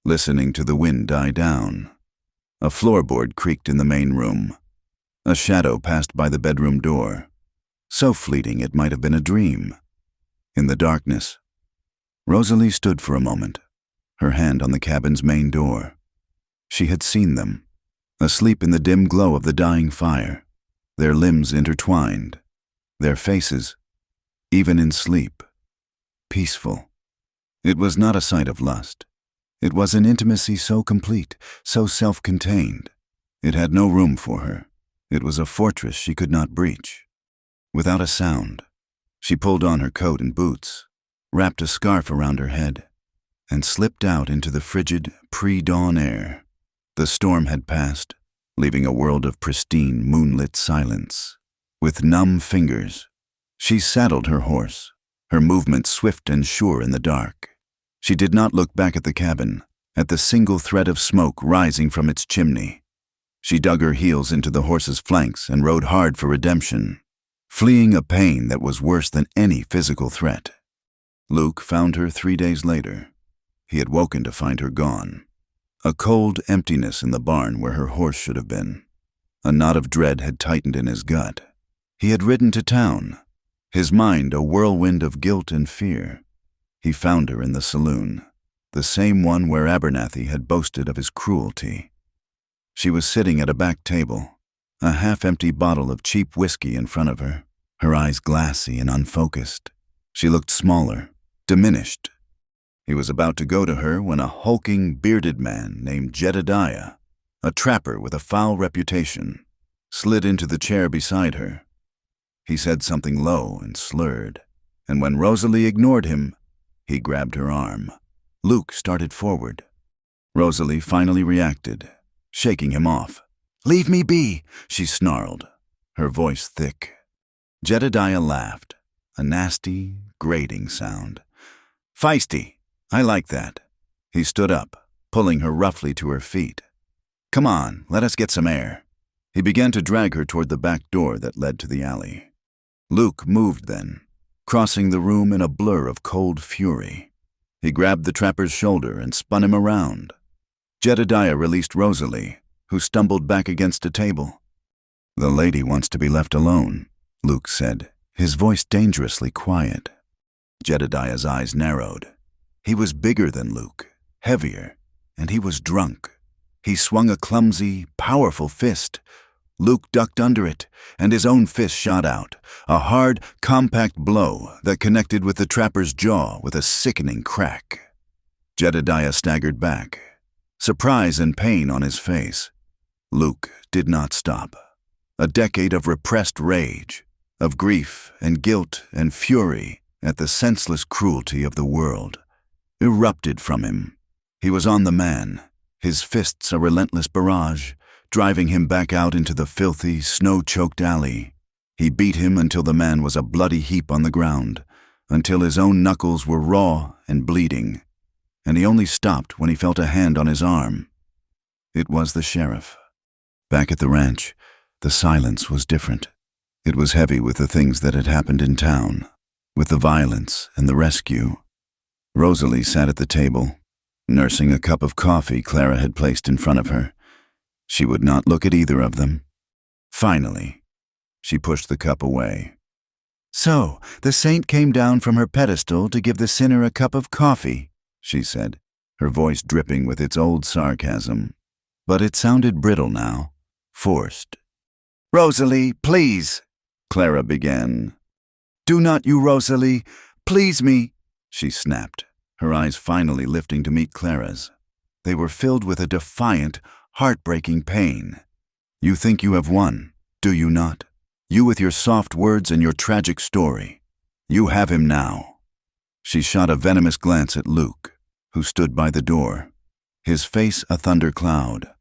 listening to the wind die down, a floorboard creaked in the main room. A shadow passed by the bedroom door, so fleeting it might have been a dream. In the darkness, Rosalie stood for a moment, her hand on the cabin's main door. She had seen them, asleep in the dim glow of the dying fire, their limbs intertwined, their faces, even in sleep, peaceful. It was not a sight of lust. It was an intimacy so complete, so self-contained. It had no room for her. It was a fortress she could not breach. Without a sound, she pulled on her coat and boots, wrapped a scarf around her head, and slipped out into the frigid, pre-dawn air. The storm had passed, leaving a world of pristine, moonlit silence. With numb fingers, she saddled her horse, her movements swift and sure in the dark. She did not look back at the cabin, at the single thread of smoke rising from its chimney. She dug her heels into the horse's flanks and rode hard for redemption, fleeing a pain that was worse than any physical threat. Luke found her 3 days later. He had woken to find her gone. A cold emptiness in the barn where her horse should have been. A knot of dread had tightened in his gut. He had ridden to town, his mind a whirlwind of guilt and fear. He found her in the saloon, the same one where Abernathy had boasted of his cruelty. She was sitting at a back table, a half-empty bottle of cheap whiskey in front of her, her eyes glassy and unfocused. She looked smaller, diminished. He was about to go to her when a hulking, bearded man named Jedediah, a trapper with a foul reputation, slid into the chair beside her. He said something low and slurred, and when Rosalie ignored him, he grabbed her arm. Luke started forward. Rosalie finally reacted, shaking him off. "Leave me be," she snarled, her voice thick. Jedediah laughed, a nasty, grating sound. "Feisty, I like that." He stood up, pulling her roughly to her feet. "Come on, let us get some air." He began to drag her toward the back door that led to the alley. Luke moved then, crossing the room in a blur of cold fury. He grabbed the trapper's shoulder and spun him around. Jedediah released Rosalie, who stumbled back against a table. "The lady wants to be left alone," Luke said, his voice dangerously quiet. Jedediah's eyes narrowed. He was bigger than Luke, heavier, and he was drunk. He swung a clumsy, powerful fist. Luke ducked under it, and his own fist shot out, a hard, compact blow that connected with the trapper's jaw with a sickening crack. Jedediah staggered back, surprise and pain on his face. Luke did not stop. A decade of repressed rage, of grief and guilt and fury at the senseless cruelty of the world, erupted from him. He was on the man, his fists a relentless barrage, driving him back out into the filthy, snow-choked alley. He beat him until the man was a bloody heap on the ground, until his own knuckles were raw and bleeding, and he only stopped when he felt a hand on his arm. It was the sheriff. Back at the ranch, the silence was different. It was heavy with the things that had happened in town, with the violence and the rescue. Rosalie sat at the table, nursing a cup of coffee Clara had placed in front of her. She would not look at either of them. Finally, she pushed the cup away. "So, the saint came down from her pedestal to give the sinner a cup of coffee," she said, her voice dripping with its old sarcasm. But it sounded brittle now, forced. "Rosalie, please," Clara began. "Do not you, Rosalie, please me," she snapped, her eyes finally lifting to meet Clara's. They were filled with a defiant, heartbreaking pain. "You think you have won, do you not? You with your soft words and your tragic story. You have him now." She shot a venomous glance at Luke, who stood by the door, his face a thundercloud.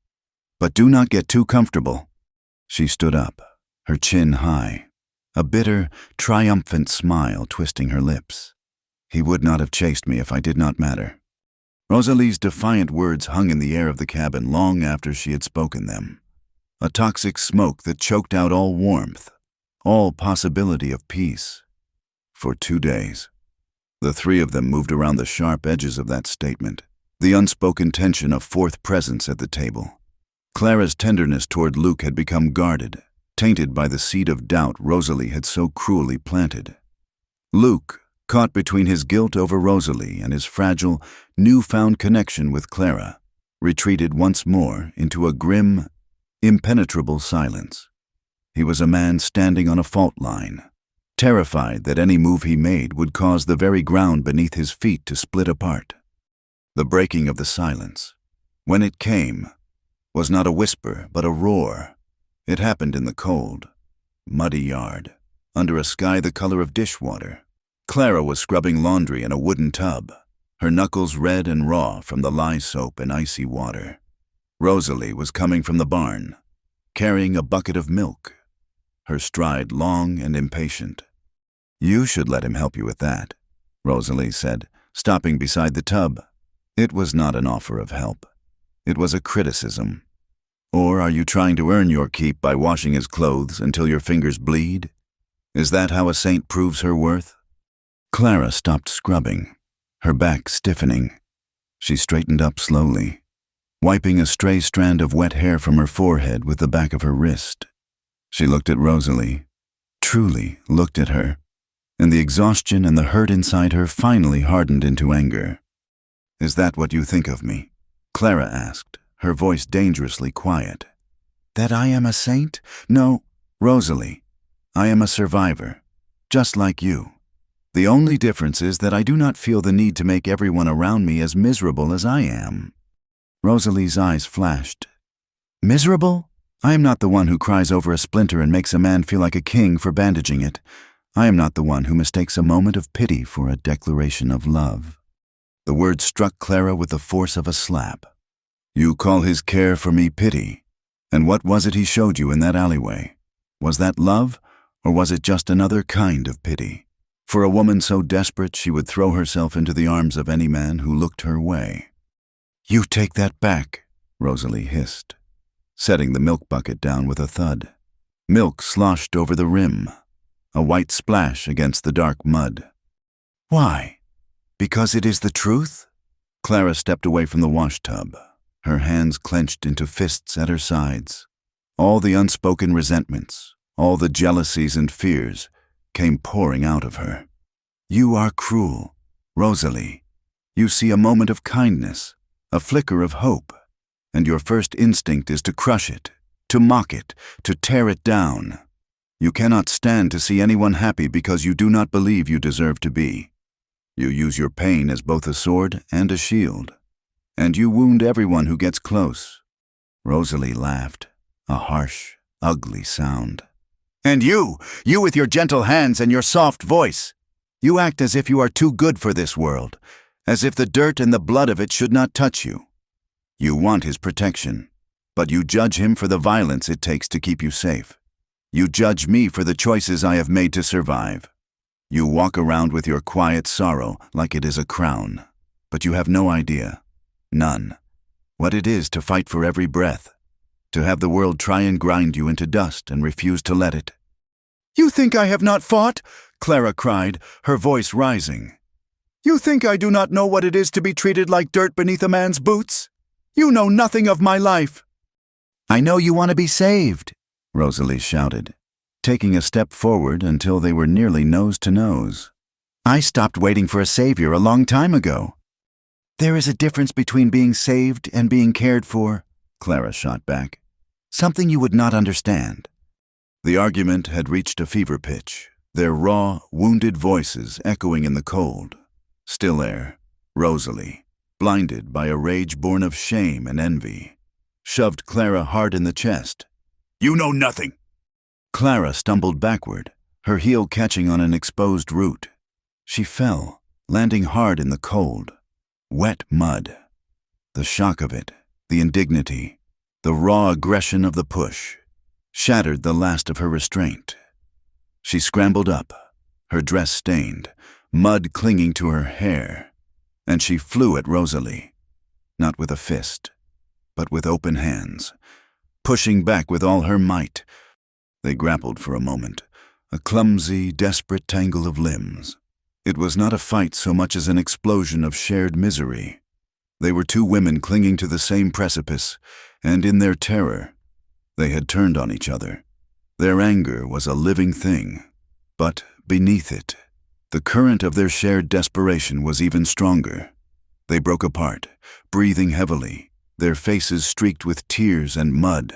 "But do not get too comfortable." She stood up, her chin high, a bitter, triumphant smile twisting her lips. "He would not have chased me if I did not matter." Rosalie's defiant words hung in the air of the cabin long after she had spoken them. A toxic smoke that choked out all warmth, all possibility of peace. For 2 days, the three of them moved around the sharp edges of that statement, the unspoken tension of fourth presence at the table. Clara's tenderness toward Luke had become guarded, tainted by the seed of doubt Rosalie had so cruelly planted. Luke, caught between his guilt over Rosalie and his fragile, newfound connection with Clara, retreated once more into a grim, impenetrable silence. He was a man standing on a fault line, terrified that any move he made would cause the very ground beneath his feet to split apart. The breaking of the silence, when it came, was not a whisper but a roar. It happened in the cold, muddy yard, under a sky the color of dishwater. Clara was scrubbing laundry in a wooden tub, her knuckles red and raw from the lye soap and icy water. Rosalie was coming from the barn, carrying a bucket of milk, her stride long and impatient. "You should let him help you with that," Rosalie said, stopping beside the tub. It was not an offer of help. It was a criticism. "Or are you trying to earn your keep by washing his clothes until your fingers bleed? Is that how a saint proves her worth?" Clara stopped scrubbing, her back stiffening. She straightened up slowly, wiping a stray strand of wet hair from her forehead with the back of her wrist. She looked at Rosalie, truly looked at her, and the exhaustion and the hurt inside her finally hardened into anger. "Is that what you think of me?" Clara asked, her voice dangerously quiet. "That I am a saint? No, Rosalie. I am a survivor, just like you. The only difference is that I do not feel the need to make everyone around me as miserable as I am." Rosalie's eyes flashed. "Miserable? I am not the one who cries over a splinter and makes a man feel like a king for bandaging it. I am not the one who mistakes a moment of pity for a declaration of love." The word struck Clara with the force of a slap. "You call his care for me pity? And what was it he showed you in that alleyway? Was that love, or was it just another kind of pity? For a woman so desperate she would throw herself into the arms of any man who looked her way." "You take that back," Rosalie hissed, setting the milk bucket down with a thud. Milk sloshed over the rim, a white splash against the dark mud. "Why? Because it is the truth?" Clara stepped away from the washtub, her hands clenched into fists at her sides. All the unspoken resentments, all the jealousies and fears came pouring out of her. "You are cruel, Rosalie. You see a moment of kindness, a flicker of hope, and your first instinct is to crush it, to mock it, to tear it down. You cannot stand to see anyone happy because you do not believe you deserve to be. You use your pain as both a sword and a shield, and you wound everyone who gets close." Rosalie laughed, a harsh, ugly sound. "And you with your gentle hands and your soft voice, you act as if you are too good for this world, as if the dirt and the blood of it should not touch you. You want his protection, but you judge him for the violence it takes to keep you safe. You judge me for the choices I have made to survive. You walk around with your quiet sorrow like it is a crown, but you have no idea, none, what it is to fight for every breath, to have the world try and grind you into dust and refuse to let it." "You think I have not fought?" Clara cried, her voice rising. "You think I do not know what it is to be treated like dirt beneath a man's boots? You know nothing of my life." "I know you want to be saved," Rosalie shouted, taking a step forward until they were nearly nose to nose. "I stopped waiting for a savior a long time ago." "There is a difference between being saved and being cared for," Clara shot back. "Something you would not understand." The argument had reached a fever pitch, their raw, wounded voices echoing in the cold, still air. Rosalie, blinded by a rage born of shame and envy, shoved Clara hard in the chest. "You know nothing!" Clara stumbled backward, her heel catching on an exposed root. She fell, landing hard in the cold, wet mud. The shock of it, the indignity, the raw aggression of the push, shattered the last of her restraint. She scrambled up, her dress stained, mud clinging to her hair, and she flew at Rosalie, not with a fist, but with open hands, pushing back with all her might. They grappled for a moment, a clumsy, desperate tangle of limbs. It was not a fight so much as an explosion of shared misery. They were two women clinging to the same precipice, and in their terror, they had turned on each other. Their anger was a living thing, but beneath it, the current of their shared desperation was even stronger. They broke apart, breathing heavily, their faces streaked with tears and mud.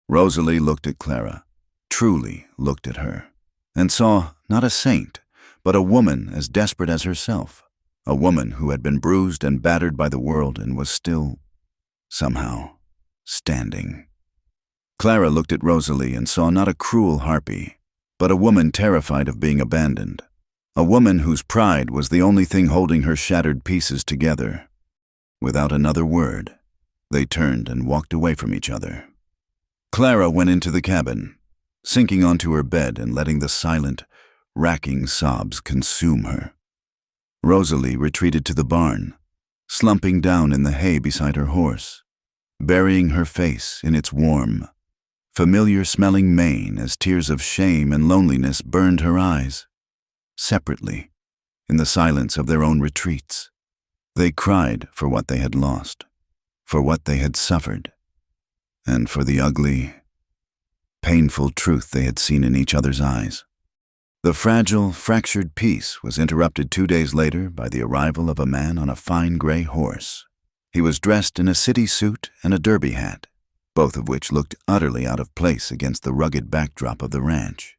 Rosalie looked at Clara, truly looked at her, and saw not a saint, but a woman as desperate as herself, a woman who had been bruised and battered by the world and was still, somehow, standing. Clara looked at Rosalie and saw not a cruel harpy, but a woman terrified of being abandoned, a woman whose pride was the only thing holding her shattered pieces together. Without another word, they turned and walked away from each other. Clara went into the cabin, sinking onto her bed and letting the silent, racking sobs consume her. Rosalie retreated to the barn, slumping down in the hay beside her horse, burying her face in its warm, familiar-smelling mane as tears of shame and loneliness burned her eyes. Separately, in the silence of their own retreats, they cried for what they had lost, for what they had suffered, and for the ugly, painful truth they had seen in each other's eyes. The fragile, fractured peace was interrupted 2 days later by the arrival of a man on a fine gray horse. He was dressed in a city suit and a derby hat, both of which looked utterly out of place against the rugged backdrop of the ranch.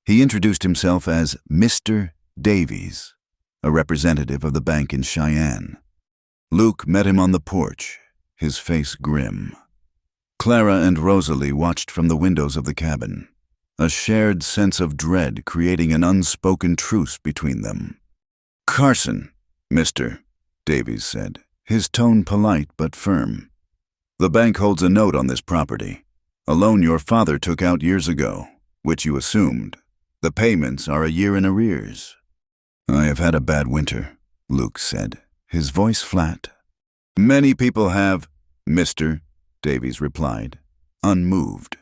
He introduced himself as Mr. Davies, a representative of the bank in Cheyenne. Luke met him on the porch, his face grim. Clara and Rosalie watched from the windows of the cabin, a shared sense of dread creating an unspoken truce between them. "Carson, Mr. Davies said, his tone polite but firm. "The bank holds a note on this property, a loan your father took out years ago, which you assumed. The payments are a year in arrears." "I have had a bad winter," Luke said, his voice flat. "Many people have," Mr. Davies replied, unmoved.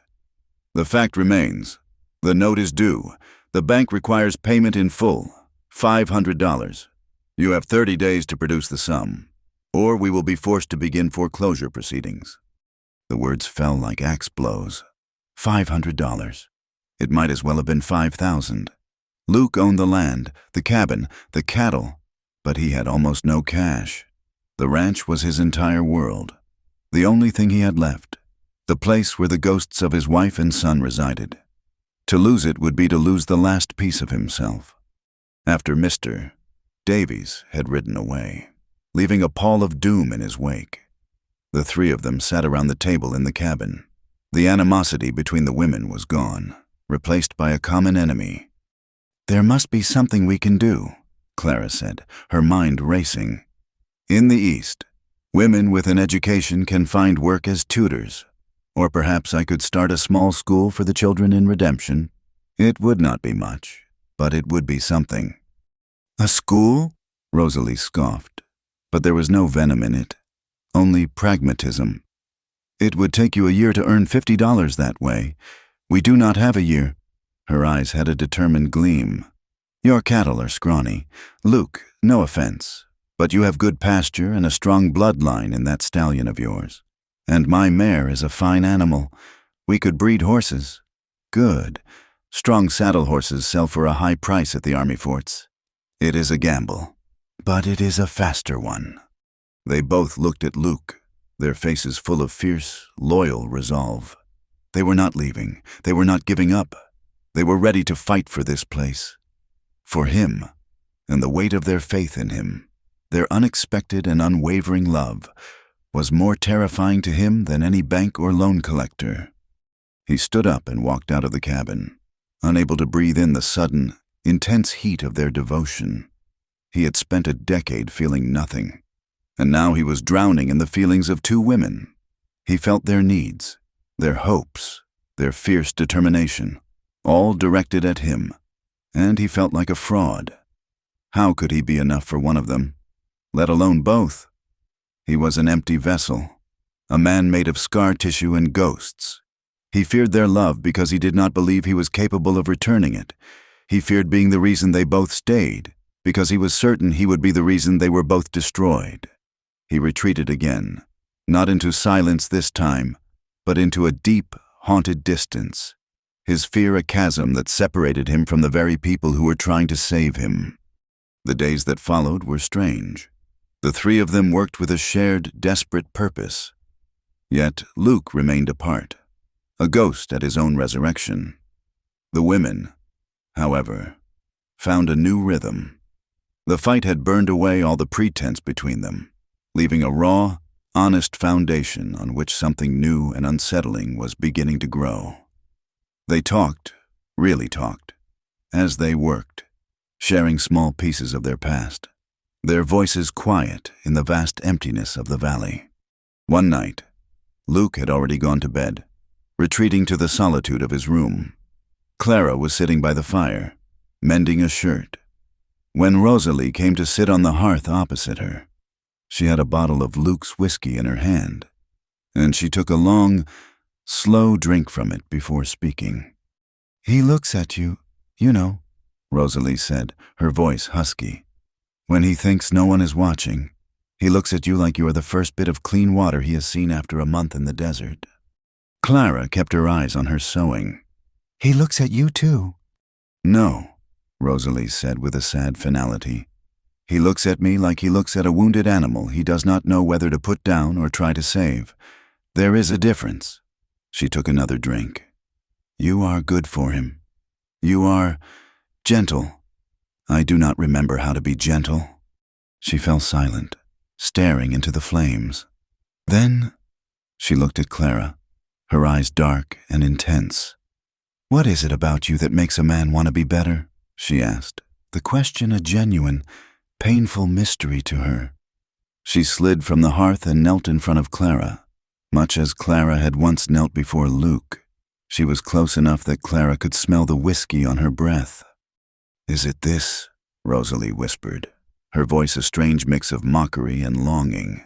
"The fact remains. The note is due. The bank requires payment in full, $500. You have 30 days to produce the sum, or we will be forced to begin foreclosure proceedings." The words fell like axe blows. $500. It might as well have been 5,000. Luke owned the land, the cabin, the cattle, but he had almost no cash. The ranch was his entire world, the only thing he had left, the place where the ghosts of his wife and son resided. To lose it would be to lose the last piece of himself. After Mr. Davies had ridden away, leaving a pall of doom in his wake, the three of them sat around the table in the cabin. The animosity between the women was gone, replaced by a common enemy. "There must be something we can do," Clara said, her mind racing. "In the East, women with an education can find work as tutors. Or perhaps I could start a small school for the children in redemption. It would not be much, but it would be something." "A school?" Rosalie scoffed, but there was no venom in it, only pragmatism. "It would take you a year to earn $50 that way. We do not have a year." Her eyes had a determined gleam. "Your cattle are scrawny. Luke, no offense, but you have good pasture and a strong bloodline in that stallion of yours. And my mare is a fine animal. We could breed horses. Good. Strong saddle horses sell for a high price at the army forts. It is a gamble, but it is a faster one." They both looked at Luke, their faces full of fierce, loyal resolve. They were not leaving. They were not giving up. They were ready to fight for this place. For him, and the weight of their faith in him, their unexpected and unwavering love, was more terrifying to him than any bank or loan collector. He stood up and walked out of the cabin, unable to breathe in the sudden, intense heat of their devotion. He had spent a decade feeling nothing, and now he was drowning in the feelings of two women. He felt their needs, their hopes, their fierce determination, all directed at him, and he felt like a fraud. How could he be enough for one of them, let alone both? He was an empty vessel, a man made of scar tissue and ghosts. He feared their love because he did not believe he was capable of returning it. He feared being the reason they both stayed, because he was certain he would be the reason they were both destroyed. He retreated again, not into silence this time, but into a deep, haunted distance, his fear a chasm that separated him from the very people who were trying to save him. The days that followed were strange. The three of them worked with a shared, desperate purpose. Yet Luke remained apart, a ghost at his own resurrection. The women, however, found a new rhythm. The fight had burned away all the pretense between them, leaving a raw, honest foundation on which something new and unsettling was beginning to grow. They talked, really talked, as they worked, sharing small pieces of their past, their voices quiet in the vast emptiness of the valley. One night, Luke had already gone to bed, retreating to the solitude of his room. Clara was sitting by the fire, mending a shirt, when Rosalie came to sit on the hearth opposite her. She had a bottle of Luke's whiskey in her hand, and she took a long, slow drink from it before speaking. "He looks at you, you know," Rosalie said, her voice husky. "When he thinks no one is watching, he looks at you like you are the first bit of clean water he has seen after a month in the desert." Clara kept her eyes on her sewing. "He looks at you too." "No," Rosalie said with a sad finality. "He looks at me like he looks at a wounded animal he does not know whether to put down or try to save. There is a difference." She took another drink. "You are good for him. You are gentle. I do not remember how to be gentle." She fell silent, staring into the flames. Then she looked at Clara, her eyes dark and intense. "What is it about you that makes a man want to be better?" she asked, the question a genuine, painful mystery to her. She slid from the hearth and knelt in front of Clara, much as Clara had once knelt before Luke. She was close enough that Clara could smell the whiskey on her breath. "Is it this?" Rosalie whispered, her voice a strange mix of mockery and longing.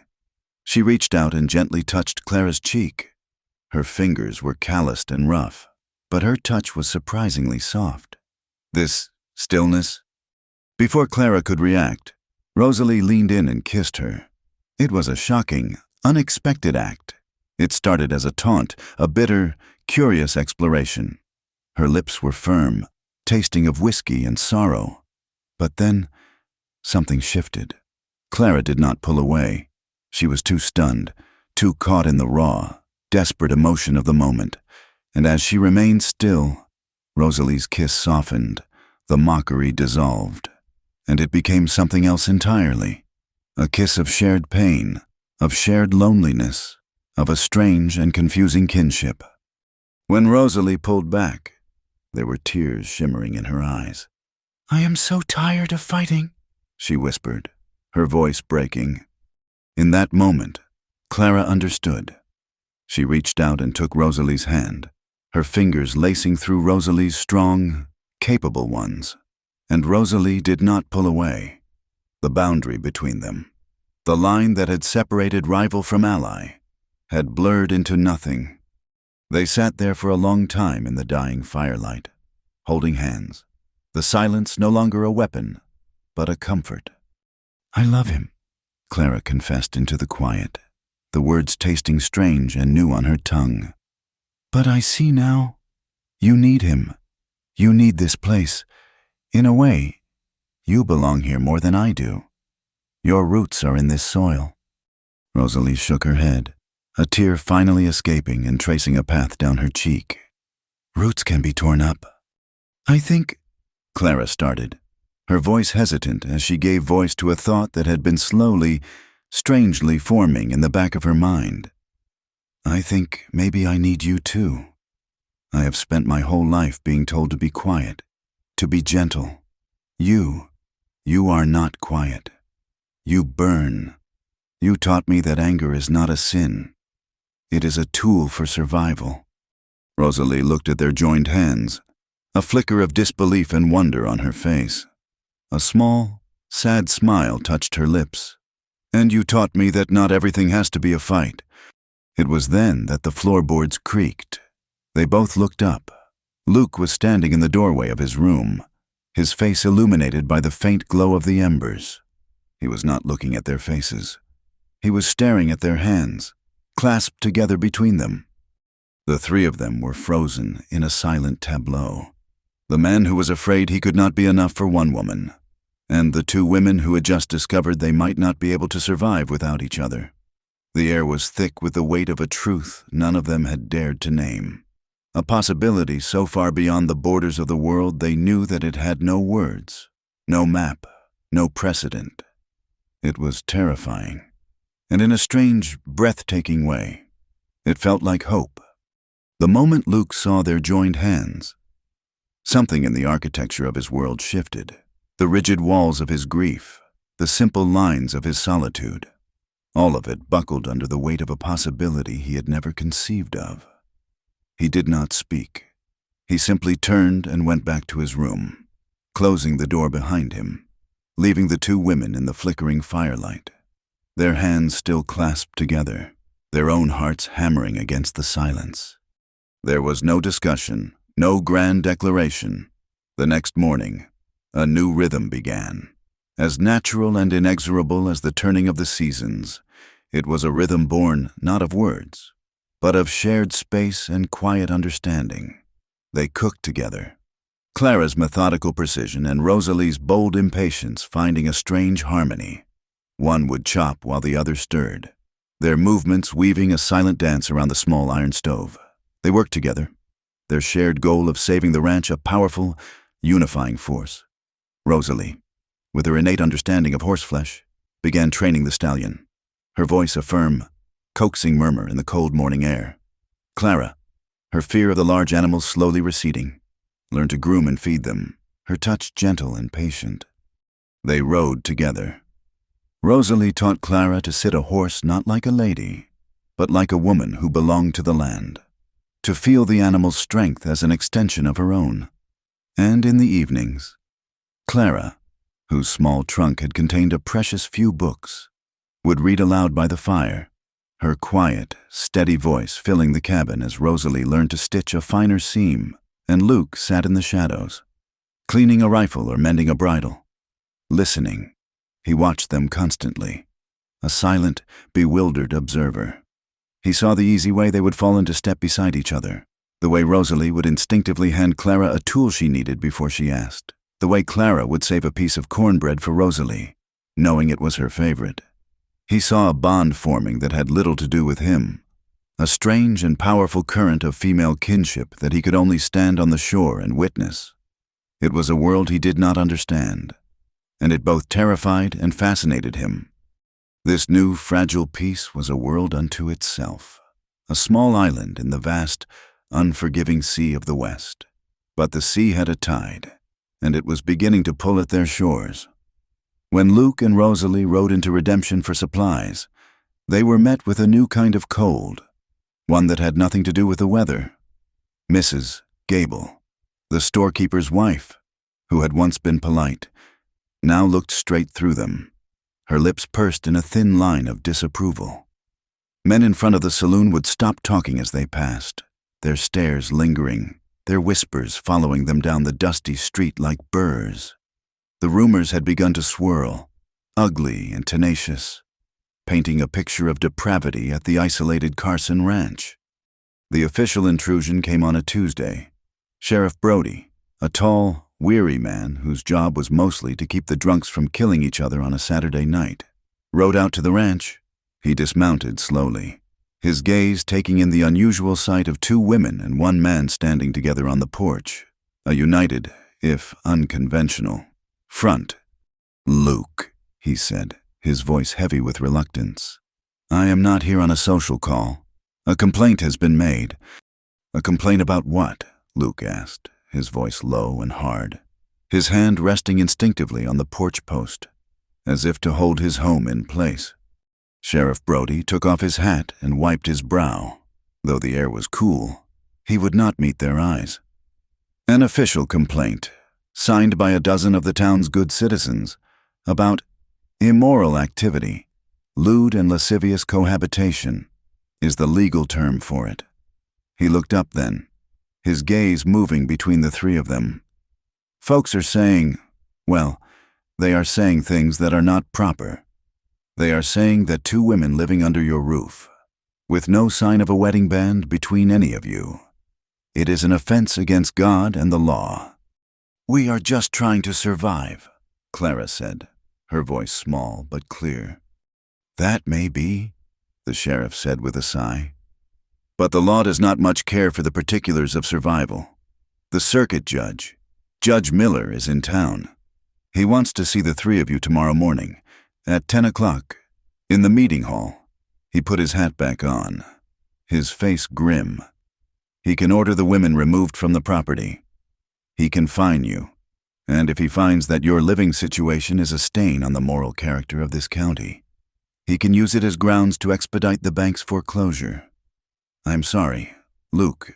She reached out and gently touched Clara's cheek. Her fingers were calloused and rough, but her touch was surprisingly soft. "This stillness?" Before Clara could react, Rosalie leaned in and kissed her. It was a shocking, unexpected act. It started as a taunt, a bitter, curious exploration. Her lips were firm, tasting of whiskey and sorrow. But then, something shifted. Clara did not pull away. She was too stunned, too caught in the raw, desperate emotion of the moment. And as she remained still, Rosalie's kiss softened, the mockery dissolved, and it became something else entirely. A kiss of shared pain, of shared loneliness, of a strange and confusing kinship. When Rosalie pulled back, there were tears shimmering in her eyes. "I am so tired of fighting," she whispered, her voice breaking. In that moment, Clara understood. She reached out and took Rosalie's hand, her fingers lacing through Rosalie's strong, capable ones. And Rosalie did not pull away. The boundary between them, the line that had separated rival from ally, had blurred into nothing. They sat there for a long time in the dying firelight, holding hands, the silence no longer a weapon, but a comfort. "I love him," Clara confessed into the quiet, the words tasting strange and new on her tongue. "But I see now. You need him. You need this place. In a way, you belong here more than I do. Your roots are in this soil." Rosalie shook her head, a tear finally escaping and tracing a path down her cheek. "Roots can be torn up. I think—" Clara started, her voice hesitant as she gave voice to a thought that had been slowly, strangely forming in the back of her mind. "I think maybe I need you too. I have spent my whole life being told to be quiet, to be gentle. You are not quiet. You burn. You taught me that anger is not a sin. It is a tool for survival." Rosalie looked at their joined hands, a flicker of disbelief and wonder on her face. A small, sad smile touched her lips. "And you taught me that not everything has to be a fight." It was then that the floorboards creaked. They both looked up. Luke was standing in the doorway of his room, his face illuminated by the faint glow of the embers. He was not looking at their faces. He was staring at their hands, clasped together between them. The three of them were frozen in a silent tableau. The man who was afraid he could not be enough for one woman, and the two women who had just discovered they might not be able to survive without each other. The air was thick with the weight of a truth none of them had dared to name. A possibility so far beyond the borders of the world they knew that it had no words, no map, no precedent. It was terrifying, and in a strange, breathtaking way, it felt like hope. The moment Luke saw their joined hands, something in the architecture of his world shifted, the rigid walls of his grief, the simple lines of his solitude. All of it buckled under the weight of a possibility he had never conceived of. He did not speak. He simply turned and went back to his room, closing the door behind him, leaving the two women in the flickering firelight, their hands still clasped together, their own hearts hammering against the silence. There was no discussion, no grand declaration. The next morning, a new rhythm began. As natural and inexorable as the turning of the seasons, it was a rhythm born not of words, but of shared space and quiet understanding. They cooked together, Clara's methodical precision and Rosalie's bold impatience finding a strange harmony. One would chop while the other stirred, their movements weaving a silent dance around the small iron stove. They worked together, their shared goal of saving the ranch a powerful, unifying force. Rosalie, with her innate understanding of horseflesh, began training the stallion, her voice a firm, coaxing murmur in the cold morning air. Clara, her fear of the large animals slowly receding, learned to groom and feed them, her touch gentle and patient. They rode together. Rosalie taught Clara to sit a horse not like a lady, but like a woman who belonged to the land, to feel the animal's strength as an extension of her own. And in the evenings, Clara, whose small trunk had contained a precious few books, would read aloud by the fire, her quiet, steady voice filling the cabin as Rosalie learned to stitch a finer seam, and Luke sat in the shadows, cleaning a rifle or mending a bridle. Listening, he watched them constantly, a silent, bewildered observer. He saw the easy way they would fall into step beside each other, the way Rosalie would instinctively hand Clara a tool she needed before she asked, the way Clara would save a piece of cornbread for Rosalie, knowing it was her favorite. He saw a bond forming that had little to do with him, a strange and powerful current of female kinship that he could only stand on the shore and witness. It was a world he did not understand, and it both terrified and fascinated him. This new, fragile piece was a world unto itself, a small island in the vast, unforgiving sea of the West. But the sea had a tide, and it was beginning to pull at their shores. When Luke and Rosalie rode into Redemption for supplies, they were met with a new kind of cold, one that had nothing to do with the weather. Mrs. Gable, the storekeeper's wife, who had once been polite, now looked straight through them, her lips pursed in a thin line of disapproval. Men in front of the saloon would stop talking as they passed, their stares lingering, their whispers following them down the dusty street like burrs. The rumors had begun to swirl, ugly and tenacious, painting a picture of depravity at the isolated Carson Ranch. The official intrusion came on a Tuesday. Sheriff Brody, a tall, weary man whose job was mostly to keep the drunks from killing each other on a Saturday night, rode out to the ranch. He dismounted slowly, his gaze taking in the unusual sight of two women and one man standing together on the porch, a united, if unconventional, front. "Luke," he said, his voice heavy with reluctance. "I am not here on a social call. A complaint has been made." "A complaint about what?" Luke asked, his voice low and hard, his hand resting instinctively on the porch post, as if to hold his home in place. Sheriff Brody took off his hat and wiped his brow. Though the air was cool, he would not meet their eyes. "An official complaint, signed by a dozen of the town's good citizens, about immoral activity, lewd and lascivious cohabitation, is the legal term for it." He looked up then, his gaze moving between the three of them. "Folks are saying, well, they are saying things that are not proper. They are saying that two women living under your roof, with no sign of a wedding band between any of you, it is an offense against God and the law." "We are just trying to survive," Clara said, her voice small but clear. "That may be," the sheriff said with a sigh. "But the law does not much care for the particulars of survival. The circuit judge, Judge Miller, is in town. He wants to see the three of you tomorrow morning, at 10 o'clock, in the meeting hall." He put his hat back on, his face grim. "He can order the women removed from the property. He can fine you, and if he finds that your living situation is a stain on the moral character of this county, he can use it as grounds to expedite the bank's foreclosure. I'm sorry, Luke,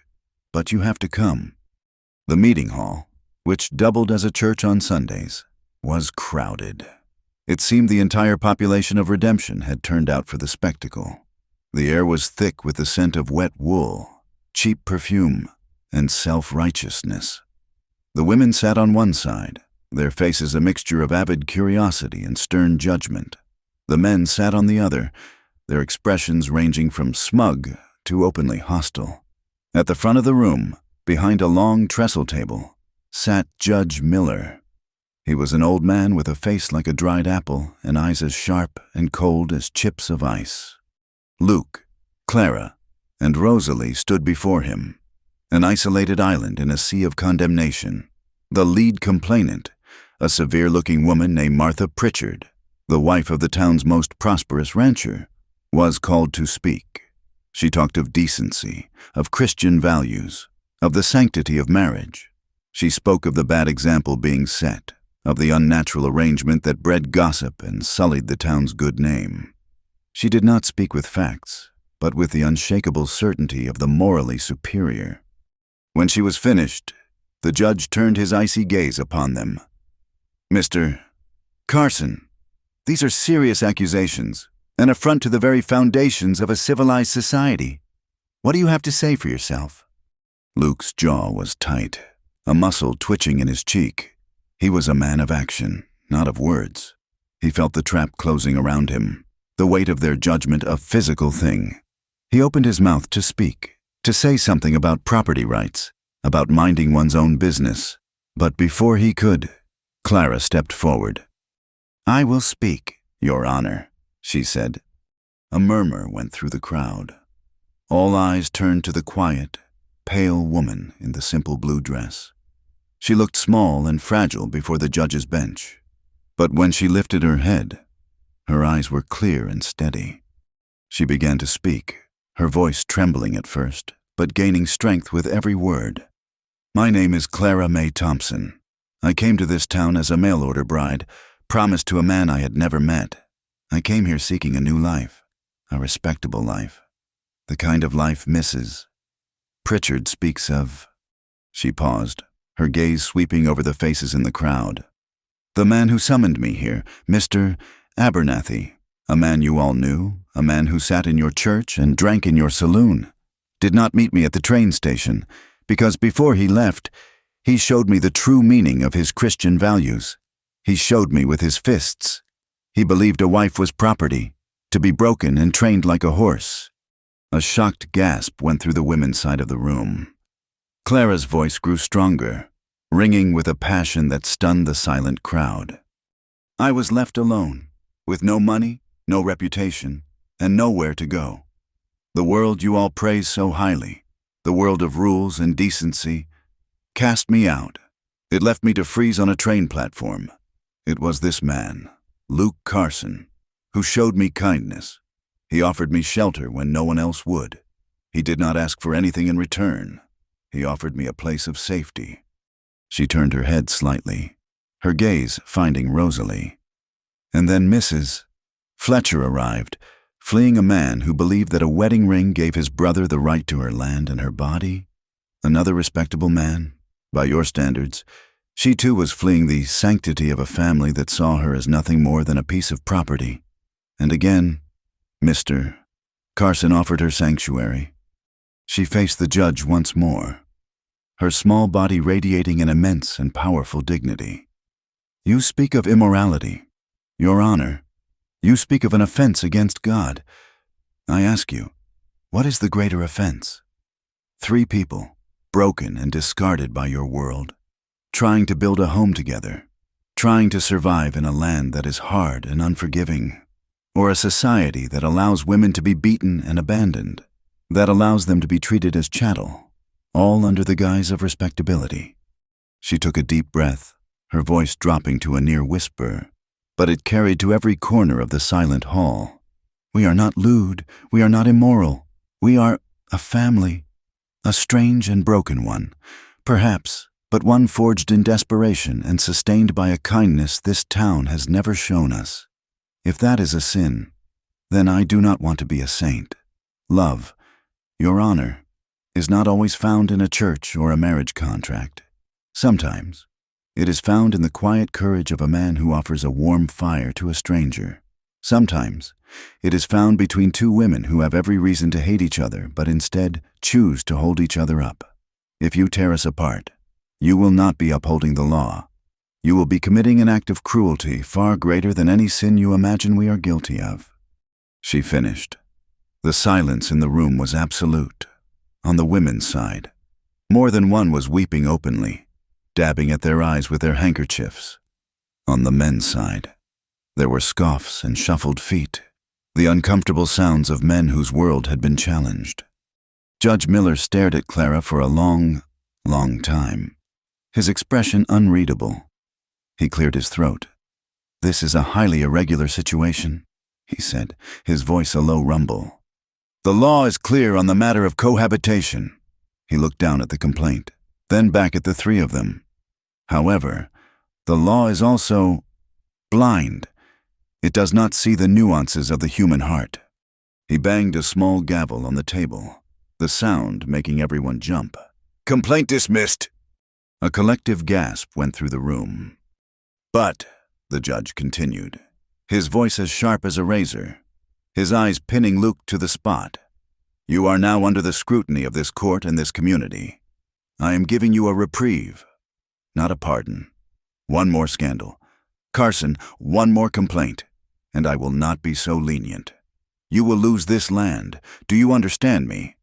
but you have to come." The meeting hall, which doubled as a church on Sundays, was crowded. It seemed the entire population of Redemption had turned out for the spectacle. The air was thick with the scent of wet wool, cheap perfume, and self-righteousness. The women sat on one side, their faces a mixture of avid curiosity and stern judgment. The men sat on the other, their expressions ranging from smug to openly hostile. At the front of the room, behind a long trestle table, sat Judge Miller. He was an old man with a face like a dried apple and eyes as sharp and cold as chips of ice. Luke, Clara, and Rosalie stood before him, an isolated island in a sea of condemnation. The lead complainant, a severe-looking woman named Martha Pritchard, the wife of the town's most prosperous rancher, was called to speak. She talked of decency, of Christian values, of the sanctity of marriage. She spoke of the bad example being set, of the unnatural arrangement that bred gossip and sullied the town's good name. She did not speak with facts, but with the unshakable certainty of the morally superior. When she was finished, the judge turned his icy gaze upon them. "Mr. Carson, these are serious accusations, an affront to the very foundations of a civilized society. What do you have to say for yourself?" Luke's jaw was tight, a muscle twitching in his cheek. He was a man of action, not of words. He felt the trap closing around him, the weight of their judgment a physical thing. He opened his mouth to speak, to say something about property rights, about minding one's own business. But before he could, Clara stepped forward. "I will speak, Your Honor," she said. A murmur went through the crowd. All eyes turned to the quiet, pale woman in the simple blue dress. She looked small and fragile before the judge's bench, but when she lifted her head, her eyes were clear and steady. She began to speak, her voice trembling at first, but gaining strength with every word. "My name is Clara Mae Thompson. I came to this town as a mail-order bride, promised to a man I had never met. I came here seeking a new life, a respectable life, the kind of life Mrs. Pritchard speaks of." She paused, her gaze sweeping over the faces in the crowd. "The man who summoned me here, Mr. Abernathy, a man you all knew, a man who sat in your church and drank in your saloon, did not meet me at the train station, because before he left, he showed me the true meaning of his Christian values. He showed me with his fists. He believed a wife was property, to be broken and trained like a horse." A shocked gasp went through the women's side of the room. Clara's voice grew stronger, ringing with a passion that stunned the silent crowd. "I was left alone, with no money, no reputation, and nowhere to go. The world you all praise so highly, the world of rules and decency, cast me out. It left me to freeze on a train platform. It was this man, Luke Carson, who showed me kindness. He offered me shelter when no one else would. He did not ask for anything in return. He offered me a place of safety." She turned her head slightly, her gaze finding Rosalie. And then Mrs. Fletcher arrived, fleeing a man who believed that a wedding ring gave his brother the right to her land and her body. Another respectable man, by your standards. She too was fleeing the sanctity of a family that saw her as nothing more than a piece of property. And again, Mr. Carson offered her sanctuary. She faced the judge once more, her small body radiating an immense and powerful dignity. "You speak of immorality, Your Honor. You speak of an offense against God. I ask you, what is the greater offense? 3 people, broken and discarded by your world, trying to build a home together, trying to survive in a land that is hard and unforgiving, or a society that allows women to be beaten and abandoned, that allows them to be treated as chattel, all under the guise of respectability." She took a deep breath, her voice dropping to a near whisper, but it carried to every corner of the silent hall. "We are not lewd, we are not immoral, we are a family, a strange and broken one, perhaps, but one forged in desperation and sustained by a kindness this town has never shown us. If that is a sin, then I do not want to be a saint. Love, Your Honor, is not always found in a church or a marriage contract. Sometimes, it is found in the quiet courage of a man who offers a warm fire to a stranger. Sometimes, it is found between two women who have every reason to hate each other but instead choose to hold each other up. If you tear us apart, you will not be upholding the law. You will be committing an act of cruelty far greater than any sin you imagine we are guilty of." She finished. The silence in the room was absolute. On the women's side, more than one was weeping openly, dabbing at their eyes with their handkerchiefs. On the men's side, there were scoffs and shuffled feet, the uncomfortable sounds of men whose world had been challenged. Judge Miller stared at Clara for a long, long time, his expression unreadable. He cleared his throat. "This is a highly irregular situation," he said, his voice a low rumble. "The law is clear on the matter of cohabitation." He looked down at the complaint, then back at the three of them. "However, the law is also blind. It does not see the nuances of the human heart." He banged a small gavel on the table, the sound making everyone jump. "Complaint dismissed." A collective gasp went through the room. "But," the judge continued, his voice as sharp as a razor, his eyes pinning Luke to the spot, "you are now under the scrutiny of this court and this community. I am giving you a reprieve, not a pardon. One more scandal. Carson, one more complaint, and I will not be so lenient. You will lose this land. Do you understand me?"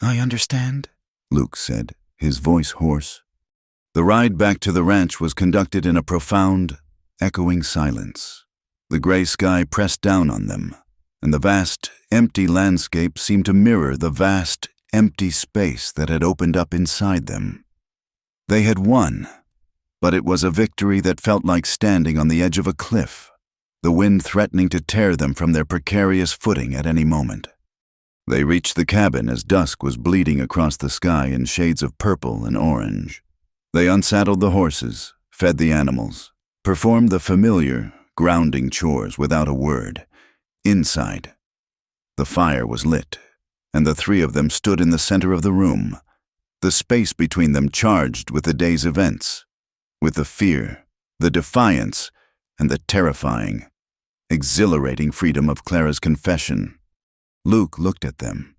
"I understand," Luke said, his voice hoarse. The ride back to the ranch was conducted in a profound, echoing silence. The gray sky pressed down on them, and the vast, empty landscape seemed to mirror the vast, empty space that had opened up inside them. They had won, but it was a victory that felt like standing on the edge of a cliff, the wind threatening to tear them from their precarious footing at any moment. They reached the cabin as dusk was bleeding across the sky in shades of purple and orange. They unsaddled the horses, fed the animals, performed the familiar, grounding chores without a word. Inside, the fire was lit, and the three of them stood in the center of the room, the space between them charged with the day's events, with the fear, the defiance, and the terrifying, exhilarating freedom of Clara's confession. Luke looked at them,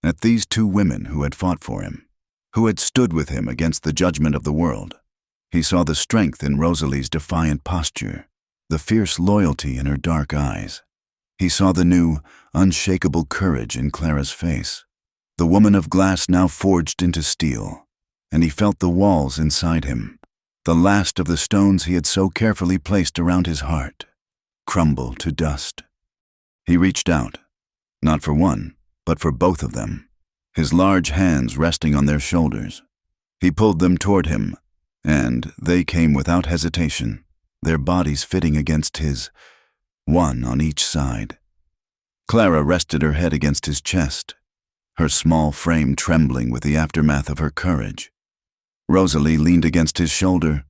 at these two women who had fought for him, who had stood with him against the judgment of the world. He saw the strength in Rosalie's defiant posture, the fierce loyalty in her dark eyes. He saw the new, unshakable courage in Clara's face, the woman of glass now forged into steel, and he felt the walls inside him, the last of the stones he had so carefully placed around his heart, crumble to dust. He reached out, not for one, but for both of them, his large hands resting on their shoulders. He pulled them toward him, and they came without hesitation, their bodies fitting against his, one on each side. Clara rested her head against his chest, her small frame trembling with the aftermath of her courage. Rosalie leaned against his shoulder,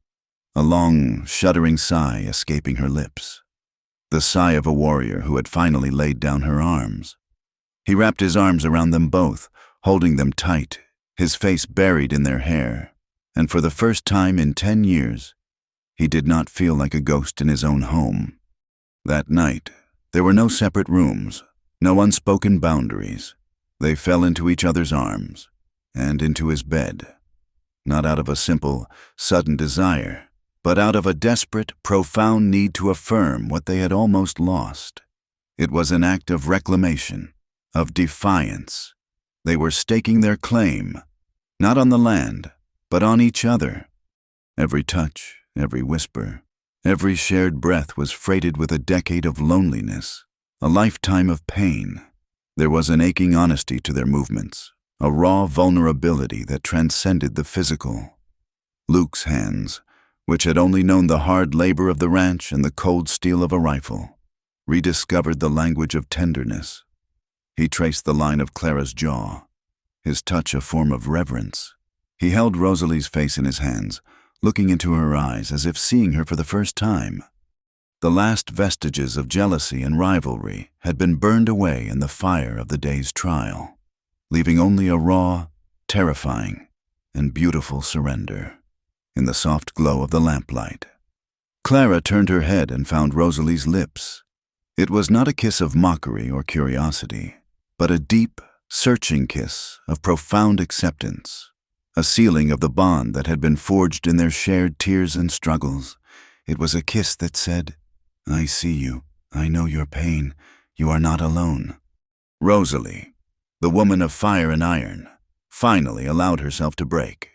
a long, shuddering sigh escaping her lips, the sigh of a warrior who had finally laid down her arms. He wrapped his arms around them both, holding them tight, his face buried in their hair, and for the first time in 10 years, he did not feel like a ghost in his own home. That night, there were no separate rooms, no unspoken boundaries. They fell into each other's arms, and into his bed, not out of a simple, sudden desire, but out of a desperate, profound need to affirm what they had almost lost. It was an act of reclamation, of defiance. They were staking their claim, not on the land, but on each other. Every touch, every whisper, every shared breath was freighted with a decade of loneliness, a lifetime of pain. There was an aching honesty to their movements, a raw vulnerability that transcended the physical. Luke's hands, which had only known the hard labor of the ranch and the cold steel of a rifle, rediscovered the language of tenderness. He traced the line of Clara's jaw, his touch a form of reverence. He held Rosalie's face in his hands, looking into her eyes as if seeing her for the first time. The last vestiges of jealousy and rivalry had been burned away in the fire of the day's trial, leaving only a raw, terrifying and beautiful surrender in the soft glow of the lamplight. Clara turned her head and found Rosalie's lips. It was not a kiss of mockery or curiosity, but a deep, searching kiss of profound acceptance, a sealing of the bond that had been forged in their shared tears and struggles. It was a kiss that said, "I see you. I know your pain. You are not alone." Rosalie, the woman of fire and iron, finally allowed herself to break.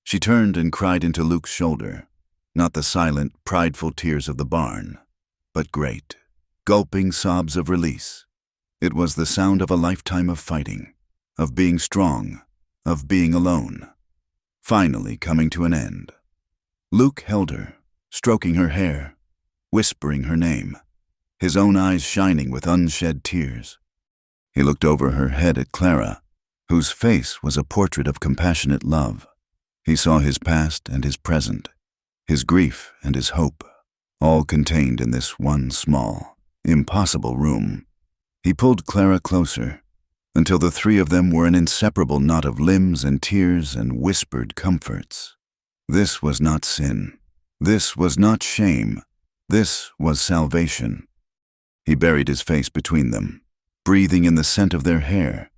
She turned and cried into Luke's shoulder, not the silent, prideful tears of the barn, but great, gulping sobs of release. It was the sound of a lifetime of fighting, of being strong, of being alone, finally coming to an end. Luke held her, stroking her hair, whispering her name, his own eyes shining with unshed tears. He looked over her head at Clara, whose face was a portrait of compassionate love. He saw his past and his present, his grief and his hope, all contained in this one small, impossible room. He pulled Clara closer, until the three of them were an inseparable knot of limbs and tears and whispered comforts. This was not sin. This was not shame. This was salvation. He buried his face between them, breathing in the scent of their hair,